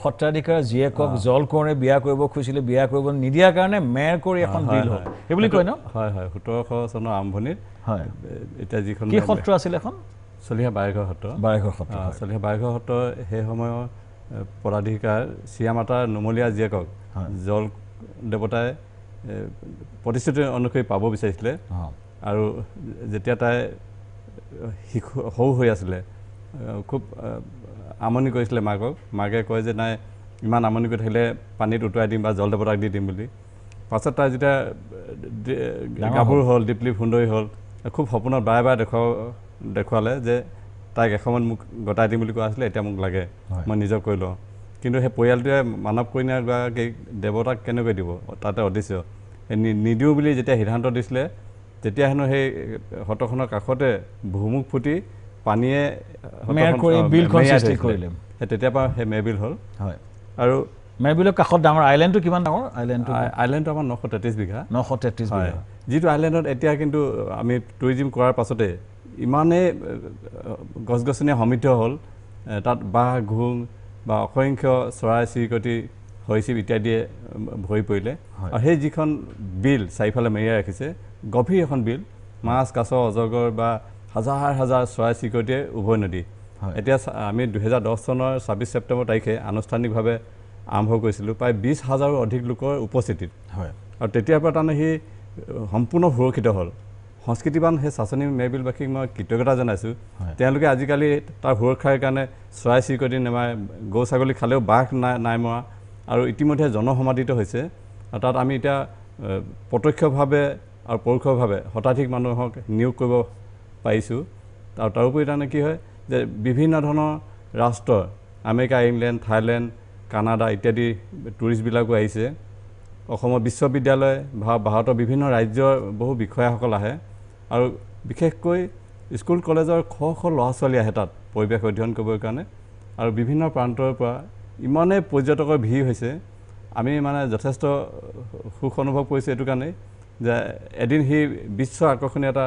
সত্ৰাধিকাৰ জীয়েকক জল কোঁৱৰে বিয়া কৰিব খুজিছিলে বিয়া কৰিব নিদিয়াৰ কাৰণে মেৰ কৰি এখন বিল হয় সেই বুলি কয় ন হয় 1700 চনৰ আৰম্ভণিত হয় এতিয়া যিখন কি সত্ৰ আছিল এখন চলিহা বাৰেঘৰ সত্ৰ সত্ৰ সেই সময়ৰ পদাধিকাৰ শ্ৰীমাতাৰ নুমলীয়া জীয়েকক জল দেৱতাই প্ৰতিশ্ৰুতি অনুসৰি পাব বিচাৰিছিলে আৰু যেতিয়া তাই সৰু হৈ আছিলে খুব আমনি কৰিছিলে মাকক মাকে কয় যে নাই ইমান আমনি কৰি থাকিলে পানীত উটুৱাই দিম বা জল দেৱতাক দি দিম বুলি পাছত তাই যেতিয়া গাভৰু হ'ল দীপলি সুন্দৰী হ'ল খুব সপোনত বাৰে বাৰে দেখুৱালে যে তাইক এসময়ত মোক গতাই দিম বুলি কোৱা আছিলে এতিয়া মোক লাগে মই নিজক কৈ লওঁ কিন্তু সেই পৰিয়ালটোৱে মানৱ কন্যাগৰাকীক দেৱতাক কেনেকৈ দিব তাতে অদৃশ্য নিদিওঁ বুলি যেতিয়া সিদ্ধান্ত দিছিলে তেতিয়া হেনো সেই হতখনৰ কাষতে ভূমুখ ফুটি পানীয়ে তেতিয়াৰ পৰা সেই মেবিল হ'ল আৰু মেবিলৰ কাষত ডাঙৰ আইলেণ্ডটো কিমান ডাঙৰ আইলেণ্ডটো আমাৰ 933 বিঘা 933 বিঘা যিটো আইলেণ্ডত এতিয়া কিন্তু আমি টুৰিজিম কৰাৰ পাছতে ইমানেই গছ গছনি সমৃদ্ধ হ'ল তাত বাঘ ঘোং বা অসংখ্য চৰাই চিৰিকটি হৈছিল ইত্যাদিয়ে ভৰি পৰিলে আৰু সেই যিখন বিল চাৰিফালে মেৰিয়াই ৰাখিছে গভীৰ এখন বিল মাছ কাছ অজগৰ বা হাজাৰ হাজাৰ চৰাই চিৰিকটিয়ে উভয় নদী এতিয়া আমি 2010 চনৰ 26 ছেপ্টেম্বৰ তাৰিখে আনুষ্ঠানিকভাৱে আৰম্ভ কৰিছিলোঁ প্ৰায় 20,000ৰো অধিক লোকৰ উপস্থিতিত আৰু তেতিয়াৰ পৰা তাৰমানে সি সম্পূৰ্ণ সুৰক্ষিত হ'ল সংস্কৃতিবান সেই চাচনি মেবিলবাসীক মই কৃতজ্ঞতা জনাইছোঁ তেওঁলোকে আজিকালি তাৰ সুৰক্ষাৰ কাৰণে চৰাই চিৰিকটি নেমাৰে গৰু ছাগলী খালেও বাঘ নাই মৰা আৰু ইতিমধ্যে জনসমাধিত হৈছে আৰু তাত আমি এতিয়া প্ৰত্যক্ষভাৱে আৰু পৰোক্ষভাৱে শতাধিক মানুহক নিয়োগ কৰিব পাৰিছোঁ আৰু তাৰোপৰি তাৰমানে কি হয় যে বিভিন্ন ধৰণৰ ৰাষ্ট্ৰ আমেৰিকা ইংলেণ্ড থাইলেণ্ড কানাডা ইত্যাদি টুৰিষ্টবিলাকো আহিছে অসমৰ বিশ্ববিদ্যালয় বা ভাৰতৰ বিভিন্ন ৰাজ্যৰ বহু বিষয়াসকল আহে আৰু বিশেষকৈ স্কুল কলেজৰ শ ল'ৰা ছোৱালী আহে তাত পৰিৱেশ অধ্যয়ন কৰিবৰ কাৰণে আৰু বিভিন্ন প্ৰান্তৰ পৰা ইমানেই পৰ্যটকৰ ভিৰ হৈছে আমি মানে যথেষ্ট সুখ অনুভৱ কৰিছোঁ এইটো কাৰণে যে এদিন সি বিশ্ব আকৰ্ষণীয় এটা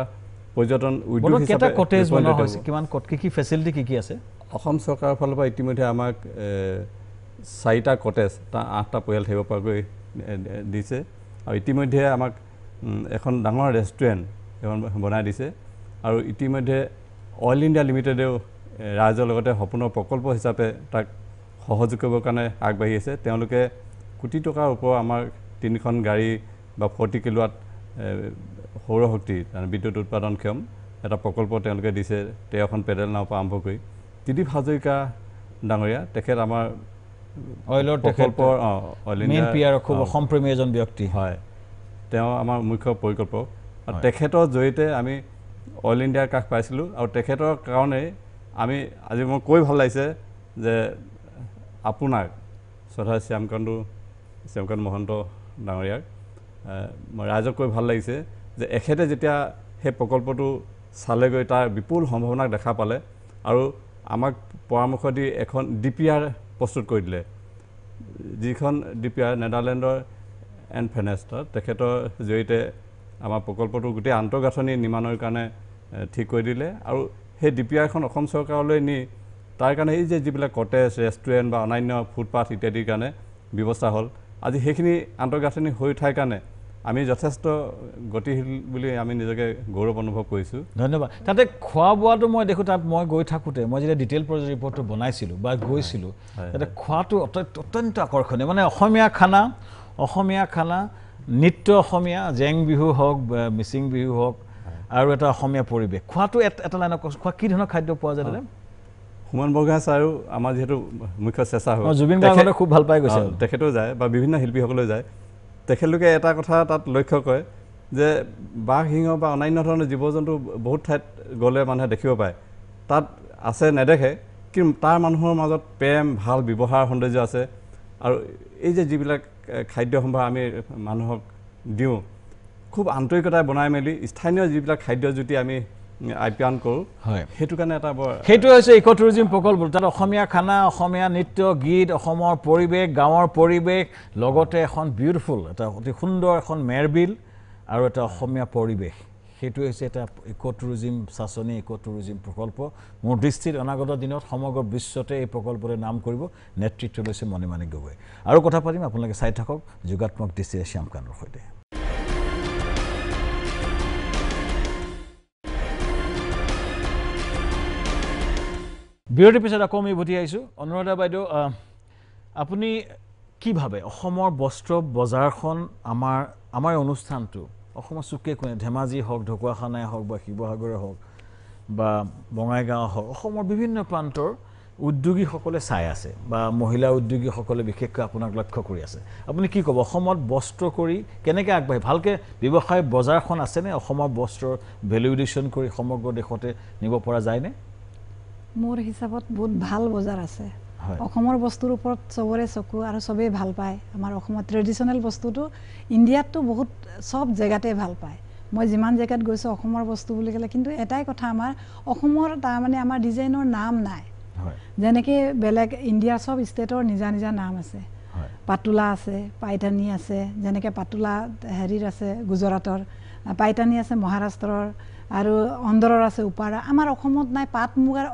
পৰ্যটন উদ্যোগ হিচাপে কটেজ বনোৱা হৈছে কিমান কি ফেচিলিটি কি আছে অসম চৰকাৰৰ ফালৰ পৰা ইতিমধ্যে আমাক 4টা কটেজ তাৰ 8টা পৰিয়াল থাকিব পৰাকৈ দিছে আৰু ইতিমধ্যে আমাক এখন ডাঙৰ ৰেষ্টুৰেণ্ট এখন বনাই দিছে আৰু ইতিমধ্যে অইল ইণ্ডিয়া লিমিটেডেও ৰাইজৰ লগতে সপোনৰ প্ৰকল্প হিচাপে তাক সহযোগ কৰিবৰ কাৰণে আগবাঢ়ি আছে তেওঁলোকে কোটি টকাৰ ওপৰত আমাৰ 3খন গাড়ী বা 40 কিলোৱাট সৌৰশক্তি বিদ্যুৎ উৎপাদনক্ষম এটা প্ৰকল্প তেওঁলোকে দিছে 13খন পেডেল নাও পৰা আৰম্ভ কৰি ত্ৰিদীপ হাজৰিকা ডাঙৰীয়া তেখেত আমাৰ অইলৰ প্ৰকল্পৰ মেইন পিয়াৰ খুব অসমপ্ৰেমী এজন ব্যক্তি হয় তেওঁ আমাৰ মুখ্য পৰিকল্পক আৰু তেখেতৰ জৰিয়তে আমি অইল ইণ্ডিয়াৰ কাষ পাইছিলোঁ আৰু তেখেতৰ কাৰণে আমি আজি মই কৈ ভাল লাগিছে যে আপোনাক শ্ৰদ্ধা শ্যামকান্ত মহন্ত ডাঙৰীয়াক মই ৰাইজক কৈ ভাল লাগিছে যে এখেতে যেতিয়া সেই প্ৰকল্পটো চালেগৈ তাৰ বিপুল সম্ভাৱনাক দেখা পালে আৰু আমাক পৰামৰ্শ দি এখন DPR প্ৰস্তুত কৰি দিলে যিখন DPR নেদাৰলেণ্ডৰ এনফেনেষ্টাৰ তেখেতৰ জৰিয়তে আমাৰ প্ৰকল্পটো গোটেই আন্তঃগাঁথনি নিৰ্মাণৰ কাৰণে ঠিক কৰি দিলে আৰু সেই DPRখন অসম চৰকাৰলৈ নি তাৰ কাৰণে এই যে যিবিলাক কটেজ ৰেষ্টুৰেণ্ট বা অন্যান্য ফুটপাথ ইত্যাদিৰ কাৰণে ব্যৱস্থা হ'ল আজি সেইখিনি আন্তঃগাঁথনি হৈ উঠাৰ কাৰণে আমি যথেষ্ট গতিশীল বুলি আমি নিজকে গৌৰৱ অনুভৱ কৰিছোঁ ধন্যবাদ তাতে খোৱা বোৱাটো মই দেখোঁ তাত মই গৈ থাকোঁতে মই যেতিয়া ডিটেইল প্ৰজেক্ট ৰিপৰ্টটো বনাইছিলোঁ বা গৈছিলোঁ তাতে খোৱাটো অত্যন্ত আকৰ্ষণীয় মানে অসমীয়া খানা নৃত্য অসমীয়া জেং বিহু হওক মিচিং বিহু হওক আৰু এটা অসমীয়া পৰিৱেশ খোৱাটো এটা লাইনত খোৱা কি ধৰণৰ খাদ্য পোৱা যায় তাতে সুমন বৰগোহাঁই ছাৰো আমাৰ যিহেতু মুখ্য চেষ্টা হয় জুবিন গাৰ্গে খুব ভাল পাই গৈছে তেখেতেও যায় বা বিভিন্ন শিল্পীসকলেও যায় তেখেতলোকে এটা কথা তাত লক্ষ্য কৰে যে বাঘ সিংহ বা অন্যান্য ধৰণৰ জীৱ জন্তু বহুত ঠাইত গ'লে মানুহে দেখিব পায় তাত আছে নেদেখে কিন্তু তাৰ মানুহৰ মাজত প্ৰেম ভাল ব্যৱহাৰ সৌন্দৰ্য আছে আৰু এই যে যিবিলাক খাদ্য সম্ভাৰ আমি মানুহক দিওঁ খুব আন্তৰিকতাৰে বনাই মেলি স্থানীয় যিবিলাক খাদ্য জুতি আমি আপ্যায়ন কৰোঁ সেইটো কাৰণে এটা সেইটো হৈছে ইক' টুৰিজিম প্ৰকল্প তাত অসমীয়া খানা অসমীয়া নৃত্য গীত অসমৰ পৰিৱেশ গাঁৱৰ পৰিৱেশ লগতে এখন বিউটিফুল এটা অতি সুন্দৰ এখন মেৰবিল আৰু এটা অসমীয়া পৰিৱেশ সেইটো হৈছে এটা ইক' টুৰিজিম চাচনি ইক' টুৰিজিম প্ৰকল্প মোৰ দৃষ্টিত অনাগত দিনত সমগ্ৰ বিশ্বতে এই প্ৰকল্পটোৰ নাম কৰিব নেতৃত্ব লৈছে মণিমাণিক গগৈ আৰু কথা পাতিম আপোনালোকে চাই থাকক যোগাত্মক দৃষ্টিৰে শ্যামকান্তৰ সৈতে বিৰতিৰ পিছত আকৌ আমি উভতি আহিছোঁ অনুৰাধা বাইদেউ আপুনি কি ভাবে অসমৰ বস্ত্ৰ বজাৰখন আমাৰ অনুষ্ঠানটো অসমৰ চুকে কোণে ধেমাজি হওক ঢকুৱাখানাই হওক বা শিৱসাগৰে হওক বা বঙাইগাঁও হওক অসমৰ বিভিন্ন প্ৰান্তৰ উদ্যোগীসকলে চাই আছে বা মহিলা উদ্যোগীসকলে বিশেষকৈ আপোনাক লক্ষ্য কৰি আছে আপুনি কি ক'ব অসমত বস্ত্ৰ কৰি কেনেকৈ আগবাঢ়ি ভালকৈ ব্যৱসায় বজাৰখন আছেনে অসমৰ বস্ত্ৰৰ ভেলুৱেশ্যন কৰি সমগ্ৰ দেশতে নিব পৰা যায়নে মোৰ হিচাপত বহুত ভাল বজাৰ আছে অসমৰ বস্তুৰ ওপৰত চবৰে চকু আৰু চবেই ভাল পায় আমাৰ অসমত ট্ৰেডিশ্যনেল বস্তুটো ইণ্ডিয়াততো বহুত সব জেগাতে ভাল পায় মই যিমান জেগাত গৈছোঁ অসমৰ বস্তু বুলি ক'লে কিন্তু এটাই কথা আমাৰ অসমৰ তাৰমানে আমাৰ ডিজাইনৰ নাম নাই যেনেকৈ বেলেগ ইণ্ডিয়াৰ সব ষ্টেটৰ নিজা নিজা নাম আছে পাটোলা আছে পাইথানী আছে যেনেকৈ পাটোলা হেৰিৰ আছে গুজৰাটৰ পাইথানী আছে মহাৰাষ্ট্ৰৰ আৰু অন্ধ্ৰৰ আছে উপাৰা আমাৰ অসমত নাই পাট মুগাৰ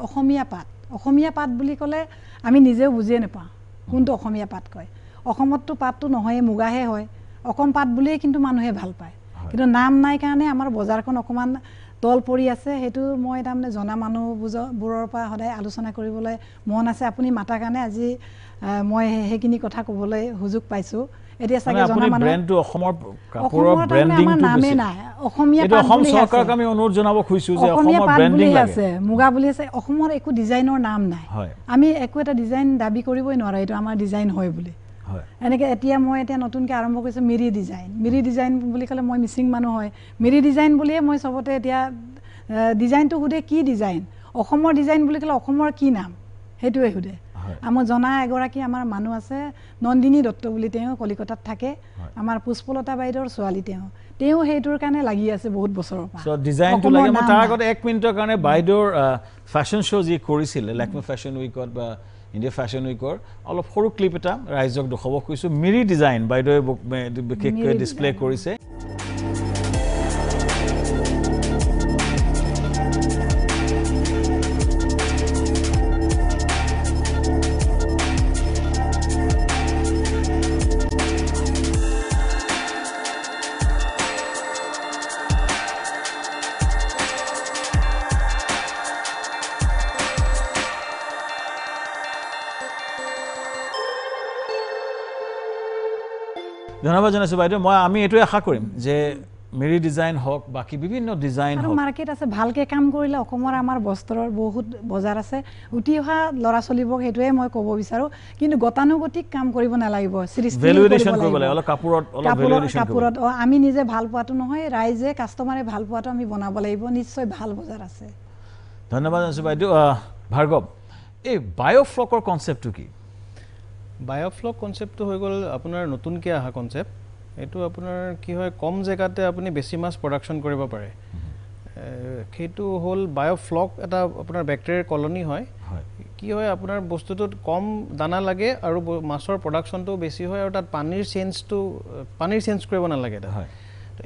অসমীয়া পাট বুলি ক'লে আমি নিজেও বুজিয়ে নাপাওঁ কোনটো অসমীয়া পাট কয় অসমততো পাটটো নহয়ে মুগাহে হয় অসম পাট বুলিয়ে কিন্তু মানুহে ভাল পায় কিন্তু নাম নাই কাৰণে আমাৰ বজাৰখন অকণমান তল পৰি আছে সেইটো মই তাৰমানে জনা মানুহবোৰৰ পৰা সদায় আলোচনা কৰিবলৈ মন আছে আপুনি মাতাৰ কাৰণে আজি মই সেইখিনি কথা ক'বলৈ সুযোগ পাইছোঁ এতিয়া চাগে জনা মানুহ ব্ৰেণ্ডটো অসমৰ কাপোৰৰ ব্ৰেণ্ডিংটো নামে নাই অসমীয়া পাট অসম চৰকাৰক আমি অনুৰোধ জনাব খুজিছোঁ যে অসমৰ ব্ৰেণ্ডিং আছে মুগা বুলি আছে অসমৰ একো ডিজাইনৰ নাম নাই আমি একো এটা ডিজাইন দাবী কৰিবই নোৱাৰোঁ এইটো আমাৰ ডিজাইন হয় বুলি এনেকৈ মই এতিয়া নতুনকৈ আৰম্ভ কৰিছোঁ মিৰি ডিজাইন বুলি ক'লে মই মিচিং মানুহ হয় মিৰি ডিজাইন বুলিয়ে মই চবতে এতিয়া ডিজাইনটো সোধে কি ডিজাইন অসমৰ ডিজাইন বুলি ক'লে অসমৰ কি নাম সেইটোৱে সোধে আমাৰ জনা এগৰাকী আমাৰ মানুহ আছে নন্দিনী দত্ত বুলি তেওঁ কলিকতাত থাকে আমাৰ পুষ্পলতা বাইদেউৰ ছোৱালী তেওঁ সেইটোৰ কাৰণে লাগি আছে বহুত বছৰৰ পৰা সো ডিজাইনটো লাগে মই তাৰ আগতে 1 মিনিটৰ কাৰণে বাইদেউৰ ফেশ্বন শ্ব' যি কৰিছিলে লাকমি ফেশ্বন উইকত বা ইণ্ডিয়া ফেশ্বন উইকৰ অলপ সৰু ক্লিপ এটা ৰাইজক দেখাব খুজিছোঁ মিৰি ডিজাইন বাইদেৱে বিশেষকৈ ডিছপ্লে কৰিছে ধন্যবাদ জানাইছোঁ বাইদেউ আমি এইটোৱে আশা কৰিম যে মিৰি ডিজাইন হওক বাকী বিভিন্ন ডিজাইন হওক মাৰ্কেট আছে ভালকৈ কাম কৰিলে অসমৰ আমাৰ বস্ত্ৰৰ বহুত বজাৰ আছে উঠি অহা ল'ৰা ছোৱালীবোৰক সেইটোৱে মই ক'ব বিচাৰোঁ কিন্তু গতানুগতিক কাম কৰিব নালাগিব কাপোৰত আমি নিজে ভাল পোৱাটো নহয় ৰাইজে কাষ্টমাৰে ভাল পোৱাটো আমি বনাব লাগিব নিশ্চয় ভাল বজাৰ আছে ধন্যবাদ জানাইছোঁ বাইদেউ ভাৰ্গৱ এই বায়োফ্লকৰ কনচেপ্টটো কি বায়োফ্লক কনচেপ্টটো হৈ গ'ল আপোনাৰ নতুনকৈ অহা কনচেপ্ট এইটো আপোনাৰ কি হয় কম জেগাতে আপুনি বেছি মাছ প্ৰডাকশ্যন কৰিব পাৰে সেইটো হ'ল বায়োফ্লক এটা আপোনাৰ বেক্টেৰিয়াৰ কলনি হয় কি হয় আপোনাৰ বস্তুটোত কম দানা লাগে আৰু মাছৰ প্ৰডাকশ্যনটো বেছি হয় আৰু তাত পানীৰ চেঞ্জ কৰিব নালাগে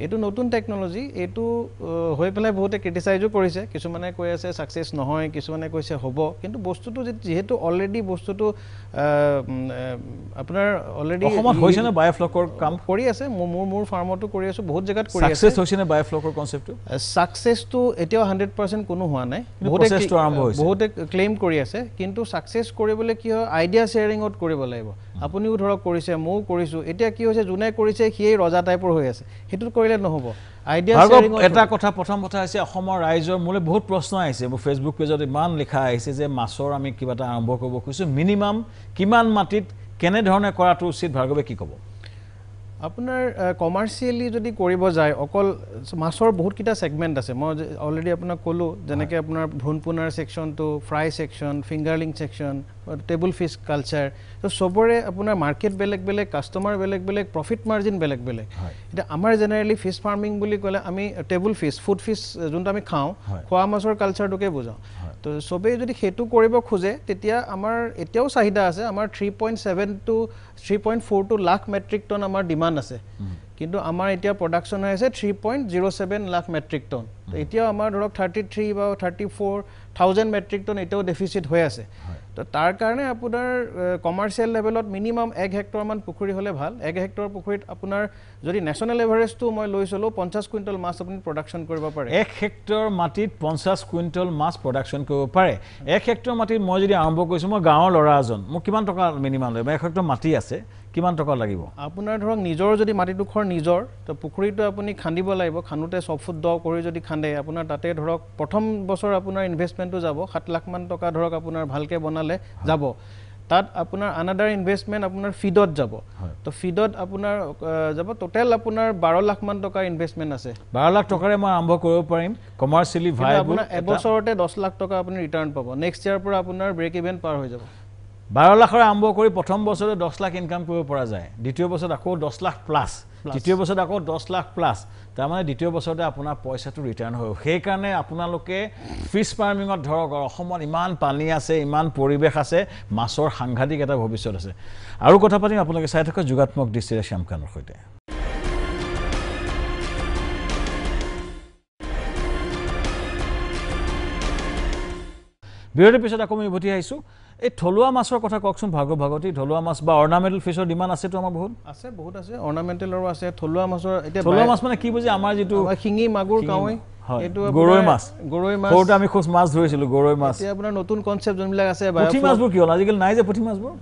এইটো নতুন টেকন'লজি এইটো হৈ পেলাই বহুতে ক্ৰিটিচাইজো কৰিছে কিছুমানে কৈ আছে ছাকচেছ নহয় কিছুমানে কৈছে হ'ব কিন্তু বস্তুটো যিহেতু অলৰেডি বস্তুটো আপোনাৰ অলৰেডি অসমত হৈছেনে বায়োফ্লকৰ কাম কৰি আছে মোৰ ফাৰ্মতো কৰি আছোঁ বহুত জেগাত কৰি আছে ছাকচেছ হৈছেনে বায়োফ্লকৰ কনচেপ্টটো ছাকচেছটো এতিয়াও 100% কোনো হোৱা নাই বহুতে ক্লেইম কৰি আছে কিন্তু ছাকচেছ কৰিবলৈ কি হয় আইডিয়া শ্বেয়াৰিঙত কৰিব লাগিব আপুনিও ধৰক কৰিছে ময়ো কৰিছোঁ এতিয়া কি হৈছে যোনে কৰিছে সিয়েই ৰজা টাইপৰ হৈ আছে সেইটো কৰিলে নহ'ব আইডিয়া শ্বেয়াৰিং এটা কথা প্ৰথম কথা হৈছে অসমৰ ৰাইজৰ মোলৈ বহুত প্ৰশ্ন আহিছে মোৰ ফেচবুক পেজত ইমান লিখা আহিছে যে মাছৰ আমি কিবা এটা আৰম্ভ কৰিব খুজিছোঁ মিনিমাম কিমান মাটিত কেনেধৰণে কৰাটো উচিত ভাৰ্গৱে কি ক'ব আপোনাৰ কমাৰ্চিয়েলি যদি কৰিব যায় অকল মাছৰ বহুতকেইটা ছেগমেণ্ট আছে মই অলৰেডি আপোনাক ক'লোঁ যেনেকৈ আপোনাৰ ভ্ৰূণপোনাৰ ছেকশ্যনটো fry section fingerling section table fish culture তো চবৰে আপোনাৰ মাৰ্কেট বেলেগ বেলেগ কাষ্টমাৰ বেলেগ বেলেগ প্ৰফিট মাৰ্জিন বেলেগ বেলেগ এতিয়া আমাৰ জেনেৰেলি ফিছ ফাৰ্মিং বুলি ক'লে আমি টেবুল ফিছ ফুড ফিছ যোনটো আমি খাওঁ খোৱা মাছৰ কালচাৰটোকে বুজাওঁ তো চবেই যদি সেইটো কৰিব খোজে তেতিয়া আমাৰ এতিয়াও চাহিদা আছে আমাৰ 3.7 to 3.42 লাখ মেট্ৰিক টন আমাৰ ডিমাণ্ড আছে কিন্তু আমাৰ এতিয়া প্ৰডাকশ্যন হৈ আছে 3.07 লাখ মেট্ৰিক টন এতিয়াও আমাৰ ধৰক 33 বা 34,000 মেট্ৰিক টন এতিয়াও ডেফিচিট হৈ আছে তো তাৰ কাৰণে আপোনাৰ কমাৰ্চিয়েল লেভেলত মিনিমাম 1 হেক্টৰমান পুখুৰী হ'লে ভাল 1 হেক্টৰ পুখুৰীত আপোনাৰ যদি নেশ্যনেল এভাৰেজটো মই লৈছিলোঁ 50 কুইণ্টল মাছ আপুনি প্ৰডাকশ্যন কৰিব পাৰে 1 হেক্টৰ মাটিত 50 কুইণ্টল মাছ প্ৰডাকশ্যন কৰিব পাৰে 1 হেক্টৰ মাটিত মই যদি আৰম্ভ কৰিছোঁ মই গাঁৱৰ ল'ৰা এজন মোক কিমান টকা মিনিমাম লাগিব 1 হেক্টৰ মাটি আছে কিমান টকা লাগিব আপোনাৰ ধৰক নিজৰ যদি মাটিডোখৰ নিজৰ তো পুখুৰীটো আপুনি খান্দিব লাগিব খান্দোতে 100 ফুট দ কৰি যদি খান্দে আপোনাৰ তাতে ধৰক প্ৰথম বছৰ আপোনাৰ ইনভেষ্টমেণ্টটো যাব 7 লাখ মান টকা ধৰক আপোনাৰ ভালকৈ বনালে যাব তাত আপোনাৰ আনাদাৰ ইনভেষ্টমেণ্ট আপোনাৰ ফিডত যাব তো ফিডত আপোনাৰ যাব টোটেল আপোনাৰ 12 লাখ মান টকা ইনভেষ্টমেণ্ট আছে 12 লাখ টকাৰে মই আৰম্ভ কৰিব পাৰিম কমাৰ্চিয়েলি ভাইবল আপোনাৰ এবছৰতে 10 লাখ টকা আপুনি ৰিটাৰ্ণ পাব নেক্সট ইয়াৰ পৰা আপোনাৰ ব্ৰেক ইভেন পাৰ হৈ যাব 12 লাখৰ আৰম্ভ কৰি প্ৰথম বছৰতে 10 লাখ ইনকাম কৰিব পৰা যায় দ্বিতীয় বছৰত আকৌ 10 লাখ প্লাছ তৃতীয় বছৰত আকৌ 10 লাখ প্লাছ তাৰমানে দ্বিতীয় বছৰতে আপোনাৰ পইচাটো ৰিটাৰ্ণ হয় সেইকাৰণে আপোনালোকে ফিছ ফাৰ্মিঙত ধৰক অসমত ইমান পানী আছে ইমান পৰিৱেশ আছে মাছৰ সাংঘাতিক এটা ভৱিষ্যত আছে আৰু কথা পাতিম আপোনালোকে চাই থকা যোগাত্মক দৃষ্টিৰে শ্যামকানৰ সৈতে বিৰতিৰ পিছত আকৌ আমি উভতি আহিছোঁ এই থলুৱা মাছৰ কথা কওকচোন ভাগৱতী থলুৱা মাছ বা অৰ্নামেণ্টেল ফিছৰ ডিমাণ্ড আছেতো আমাৰ বহুত আছে অৰ্নামেণ্টেলৰো আছে থলুৱা মাছৰ এতিয়া থলুৱা মাছ মানে কি বুজি আমাৰ যিটো শিঙি মাগুৰ কাৱৈ এইটো গৰৈ মাছ সৰুতে আমি খুব মাছ ধৰিছিলোঁ গৰৈ মাছ এতিয়া আপোনাৰ নতুন কনচেপ্ট যোনবিলাক আছে পুঠি মাছবোৰ কি হ'ল আজিকালি নাই যে পুঠি মাছবোৰ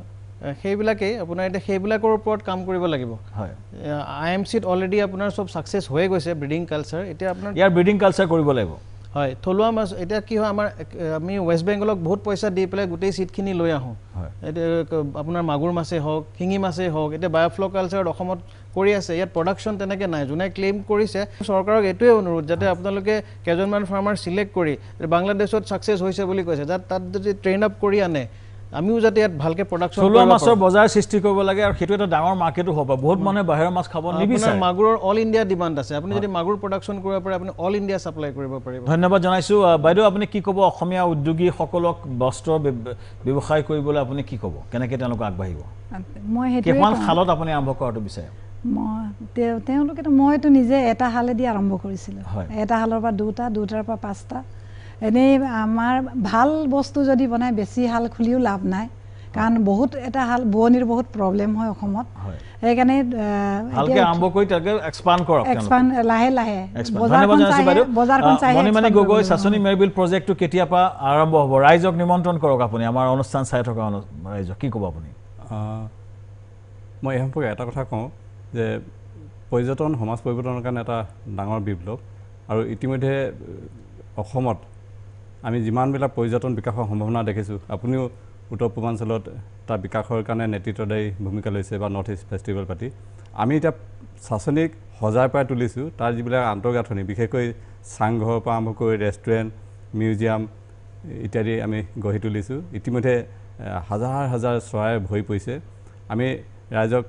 সেইবিলাকেই আপোনাৰ এতিয়া সেইবিলাকৰ ওপৰত কাম কৰিব লাগিব হয় IMCত অলৰেডি আপোনাৰ চব ছাকচেছ হৈ গৈছে ব্ৰিডিং কালচাৰ এতিয়া আপোনাৰ ইয়াৰ ব্ৰিডিং কালচাৰ কৰিব লাগিব হয় থলুৱা মাছ এতিয়া কি হয় আমাৰ আমি ৱেষ্ট বেংগলক বহুত পইচা দি পেলাই গোটেই চিটখিনি লৈ আহোঁ এতিয়া আপোনাৰ মাগুৰ মাছেই হওক শিঙি মাছেই হওক এতিয়া বায়'ফ্ল' কালচাৰত অসমত কৰি আছে ইয়াত প্ৰডাকশ্যন তেনেকৈ নাই যোনে ক্লেইম কৰিছে চৰকাৰক এইটোৱে অনুৰোধ যাতে আপোনালোকে কেইজনমান ফাৰ্মাৰ চিলেক্ট কৰি বাংলাদেশত ছাকচেছ হৈছে বুলি কৈছে তাত যদি ট্ৰেইন আপ কৰি আনে আমিও যাতে ইয়াত ভালকৈ প্ৰডাকশ্যন থলুৱা মাছৰ বজাৰ সৃষ্টি কৰিব লাগে আৰু সেইটো এটা ডাঙৰ মাৰ্কেটো হ'ব বহুত মানুহে বাহিৰৰ মাছ খাব নিবিচাৰে মাগুৰৰ অল ইণ্ডিয়া ডিমাণ্ড আছে আপুনি যদি মাগুৰ প্ৰডাকশ্যন কৰিব পাৰে আপুনি অল ইণ্ডিয়া ছাপ্লাই কৰিব পাৰিব ধন্যবাদ জনাইছোঁ বাইদেউ আপুনি কি ক'ব অসমীয়া উদ্যোগীসকলক বস্ত্ৰ ব্যৱসায় কৰিবলৈ আপুনি কি ক'ব কেনেকৈ তেওঁলোকে আগবাঢ়িব মই কিমান শালত আপুনি আৰম্ভ কৰাটো বিচাৰে তেওঁলোকেতো মইতো নিজে এটা হালেদি আৰম্ভ কৰিছিলোঁ এটা হালৰ পৰা দুটাৰ পৰা 5টা এনেই আমাৰ ভাল বস্তু যদি বনাই বেছি হাল খুলিও লাভ নাই কাৰণ বহুত এটা হাল বোৱনিৰ বহুত প্ৰব্লেম হয় অসমত সেইকাৰণে ভালকৈ আৰম্ভ কৰি তাকে এক্সপাণ্ড কৰক লাহে লাহে বজাৰখন চাই মণিমাণি গগৈ চাচনি মেৰিবিল প্ৰজেক্টটো কেতিয়াৰ পৰা আৰম্ভ হ'ব ৰাইজক নিমন্ত্ৰণ কৰক আপুনি আমাৰ অনুষ্ঠান চাই থকা ৰাইজক কি ক'ব আপুনি মই এই সম্পৰ্কে এটা কথা কওঁ যে পৰ্যটন সমাজ পৰিৱৰ্তনৰ কাৰণে এটা ডাঙৰ বিপ্লৱ আৰু ইতিমধ্যে অসমত আমি যিমানবিলাক পৰ্যটন বিকাশৰ সম্ভাৱনা দেখিছোঁ আপুনিও উত্তৰ পূৰ্বাঞ্চলত তাৰ বিকাশৰ কাৰণে নেতৃত্বদায়ী ভূমিকা লৈছে বা নৰ্থ ইষ্ট ফেষ্টিভেল পাতি আমি এতিয়া চাচনিক সজাই পৰাই তুলিছোঁ তাৰ যিবিলাক আন্তঃগাঁথনি বিশেষকৈ চাংঘৰৰ পৰা আৰম্ভ কৰি ৰেষ্টুৰেণ্ট মিউজিয়াম ইত্যাদি আমি গঢ়ি তুলিছোঁ ইতিমধ্যে হাজাৰ হাজাৰ চৰাই ভৰি পৰিছে আমি ৰাইজক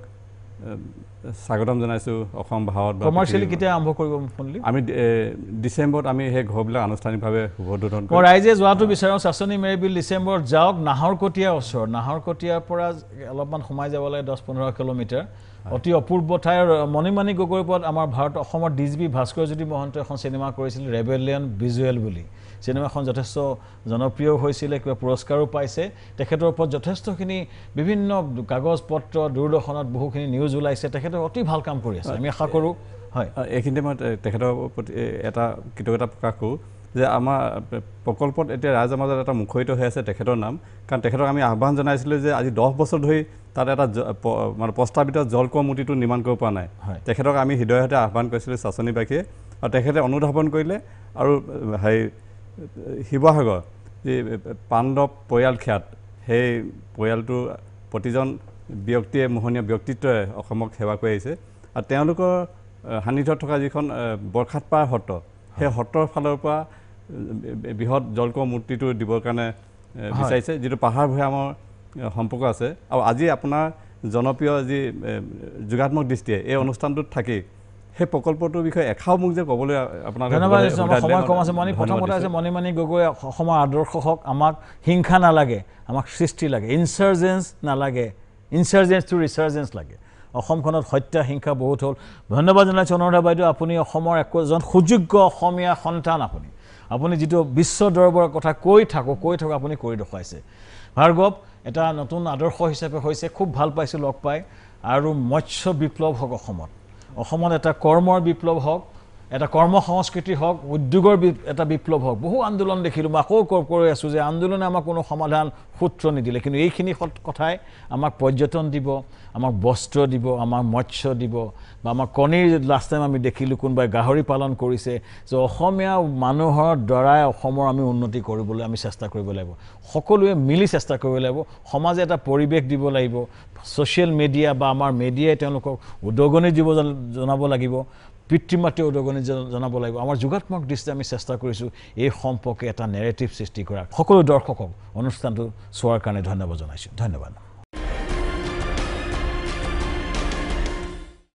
স্বাগতম জনাইছোঁ অসম ভাৰত কমাৰ্চিয়েলি কেতিয়া আৰম্ভ কৰিব আমি ডিচেম্বৰত আমি সেই ঘৰবিলাক আনুষ্ঠানিকভাৱে উদ্বোধন কৰিম ৰাইজে যোৱাটো বিচাৰোঁ চাচনি মেৰিবিল ডিচেম্বৰত যাওক নাহৰকটীয়াৰ ওচৰত নাহৰকটীয়াৰ পৰা অলপমান সোমাই যাব লাগে 10-15 কিলোমিটাৰ অতি অপূৰ্ব ঠাই মণিমাণি গগৈৰ ওপৰত আমাৰ অসমৰ DGP ভাস্কৰজ্যোতি মহন্ত এখন চিনেমা কৰিছিল ৰেবেলিয়ন ভিজুৱেল বুলি চিনেমাখন যথেষ্ট জনপ্ৰিয় হৈছিলে কিবা পুৰস্কাৰো পাইছে তেখেতৰ ওপৰত যথেষ্টখিনি বিভিন্ন কাগজ পত্ৰ দূৰদৰ্শনত বহুখিনি নিউজ ওলাইছে তেখেতে অতি ভাল কাম কৰি আছে আমি আশা কৰোঁ হয় এইখিনিতে মই তেখেতৰ প্ৰতি এটা কৃতজ্ঞতা প্ৰকাশ কৰোঁ যে আমাৰ প্ৰকল্পত এতিয়া ৰাইজৰ মাজত এটা মুখৰিত হৈ আছে তেখেতৰ নাম কাৰণ তেখেতক আমি আহ্বান জনাইছিলোঁ যে আজি 10 বছৰ ধৰি তাত এটা মানে প্ৰস্তাৱিত জলকুঁৱা মূৰ্তিটো নিৰ্মাণ কৰিব পৰা নাই তেখেতক আমি হৃদয়তে আহ্বান কৰিছিলোঁ চাচনিবাসীয়ে আৰু তেখেতে অনুধাৱন কৰিলে আৰু শিৱসাগৰ যি পাণ্ডৱ পৰিয়াল খ্যাত সেই পৰিয়ালটো প্ৰতিজন ব্যক্তিয়ে মোহনীয় ব্যক্তিত্বৰে অসমক সেৱা কৰি আহিছে আৰু তেওঁলোকৰ সান্নিধ্যত থকা যিখন বৰখাটপাৰ সত্ৰ সেই সত্ৰৰ ফালৰ পৰা বৃহৎ জলকুঁৱা মূৰ্তিটো দিবৰ কাৰণে বিচাৰিছে যিটো পাহাৰ ভৈয়ামৰ সম্পৰ্ক আছে আৰু আজি আপোনাৰ জনপ্ৰিয় যি যোগাত্মক দৃষ্টিয়ে এই অনুষ্ঠানটোত থাকি সেই প্ৰকল্পটোৰ বিষয়ে এখাও মোক যে ক'বলৈ আপোনাৰ ধন্যবাদ সময় কম আছে প্ৰথম কথা আছে মণিমাণি গগৈ অসমৰ আদৰ্শ হওক আমাক হিংসা নালাগে আমাক সৃষ্টি লাগে ইনচাৰ্জেঞ্চ নালাগে ইনচাৰ্জেঞ্চ টু ৰিচাৰ্জেঞ্চ লাগে অসমখনত হত্যা হিংসা বহুত হ'ল ধন্যবাদ জনাইছোঁ অনুৰাধা বাইদেউ আপুনি অসমৰ একোজন সুযোগ্য অসমীয়া সন্তান আপুনি আপুনি যিটো বিশ্ব দৰবাৰৰ কথা কৈ থাকক আপুনি কৰি দেখুৱাইছে ভাৰ্গৱ এটা নতুন আদৰ্শ হিচাপে হৈছে খুব ভাল পাইছোঁ লগ পাই আৰু মৎস্য বিপ্লৱ হওক অসমত এটা কৰ্মৰ বিপ্লৱ হওক এটা কৰ্ম সংস্কৃতি হওক উদ্যোগৰ এটা বিপ্লৱ হওক বহু আন্দোলন দেখিলোঁ মই আকৌ কৈ আছোঁ যে আন্দোলনে আমাক কোনো সমাধান সূত্ৰ নিদিলে কিন্তু এইখিনি কথাই আমাক পৰ্যটন দিব আমাক বস্ত্ৰ দিব আমাক মৎস্য দিব বা আমাক কণীৰ লাষ্ট টাইম আমি দেখিলোঁ কোনোবাই গাহৰি পালন কৰিছে যে অসমীয়া মানুহৰ দ্বাৰাই অসমৰ আমি উন্নতি কৰিবলৈ আমি চেষ্টা কৰিব লাগিব সকলোৱে মিলি চেষ্টা কৰিব লাগিব সমাজে এটা পৰিৱেশ দিব লাগিব ছ'চিয়েল মিডিয়া বা আমাৰ মিডিয়াই তেওঁলোকক উদগনি জনাব লাগিব পিতৃ মাতৃ উদগনি জনাব লাগিব আমাৰ যোগাত্মক দৃষ্টি আমি চেষ্টা কৰিছোঁ এই সম্পৰ্কে এটা নেৰেটিভ সৃষ্টি কৰা সকলো দৰ্শকক অনুষ্ঠানটো চোৱাৰ কাৰণে ধন্যবাদ জনাইছোঁ ধন্যবাদ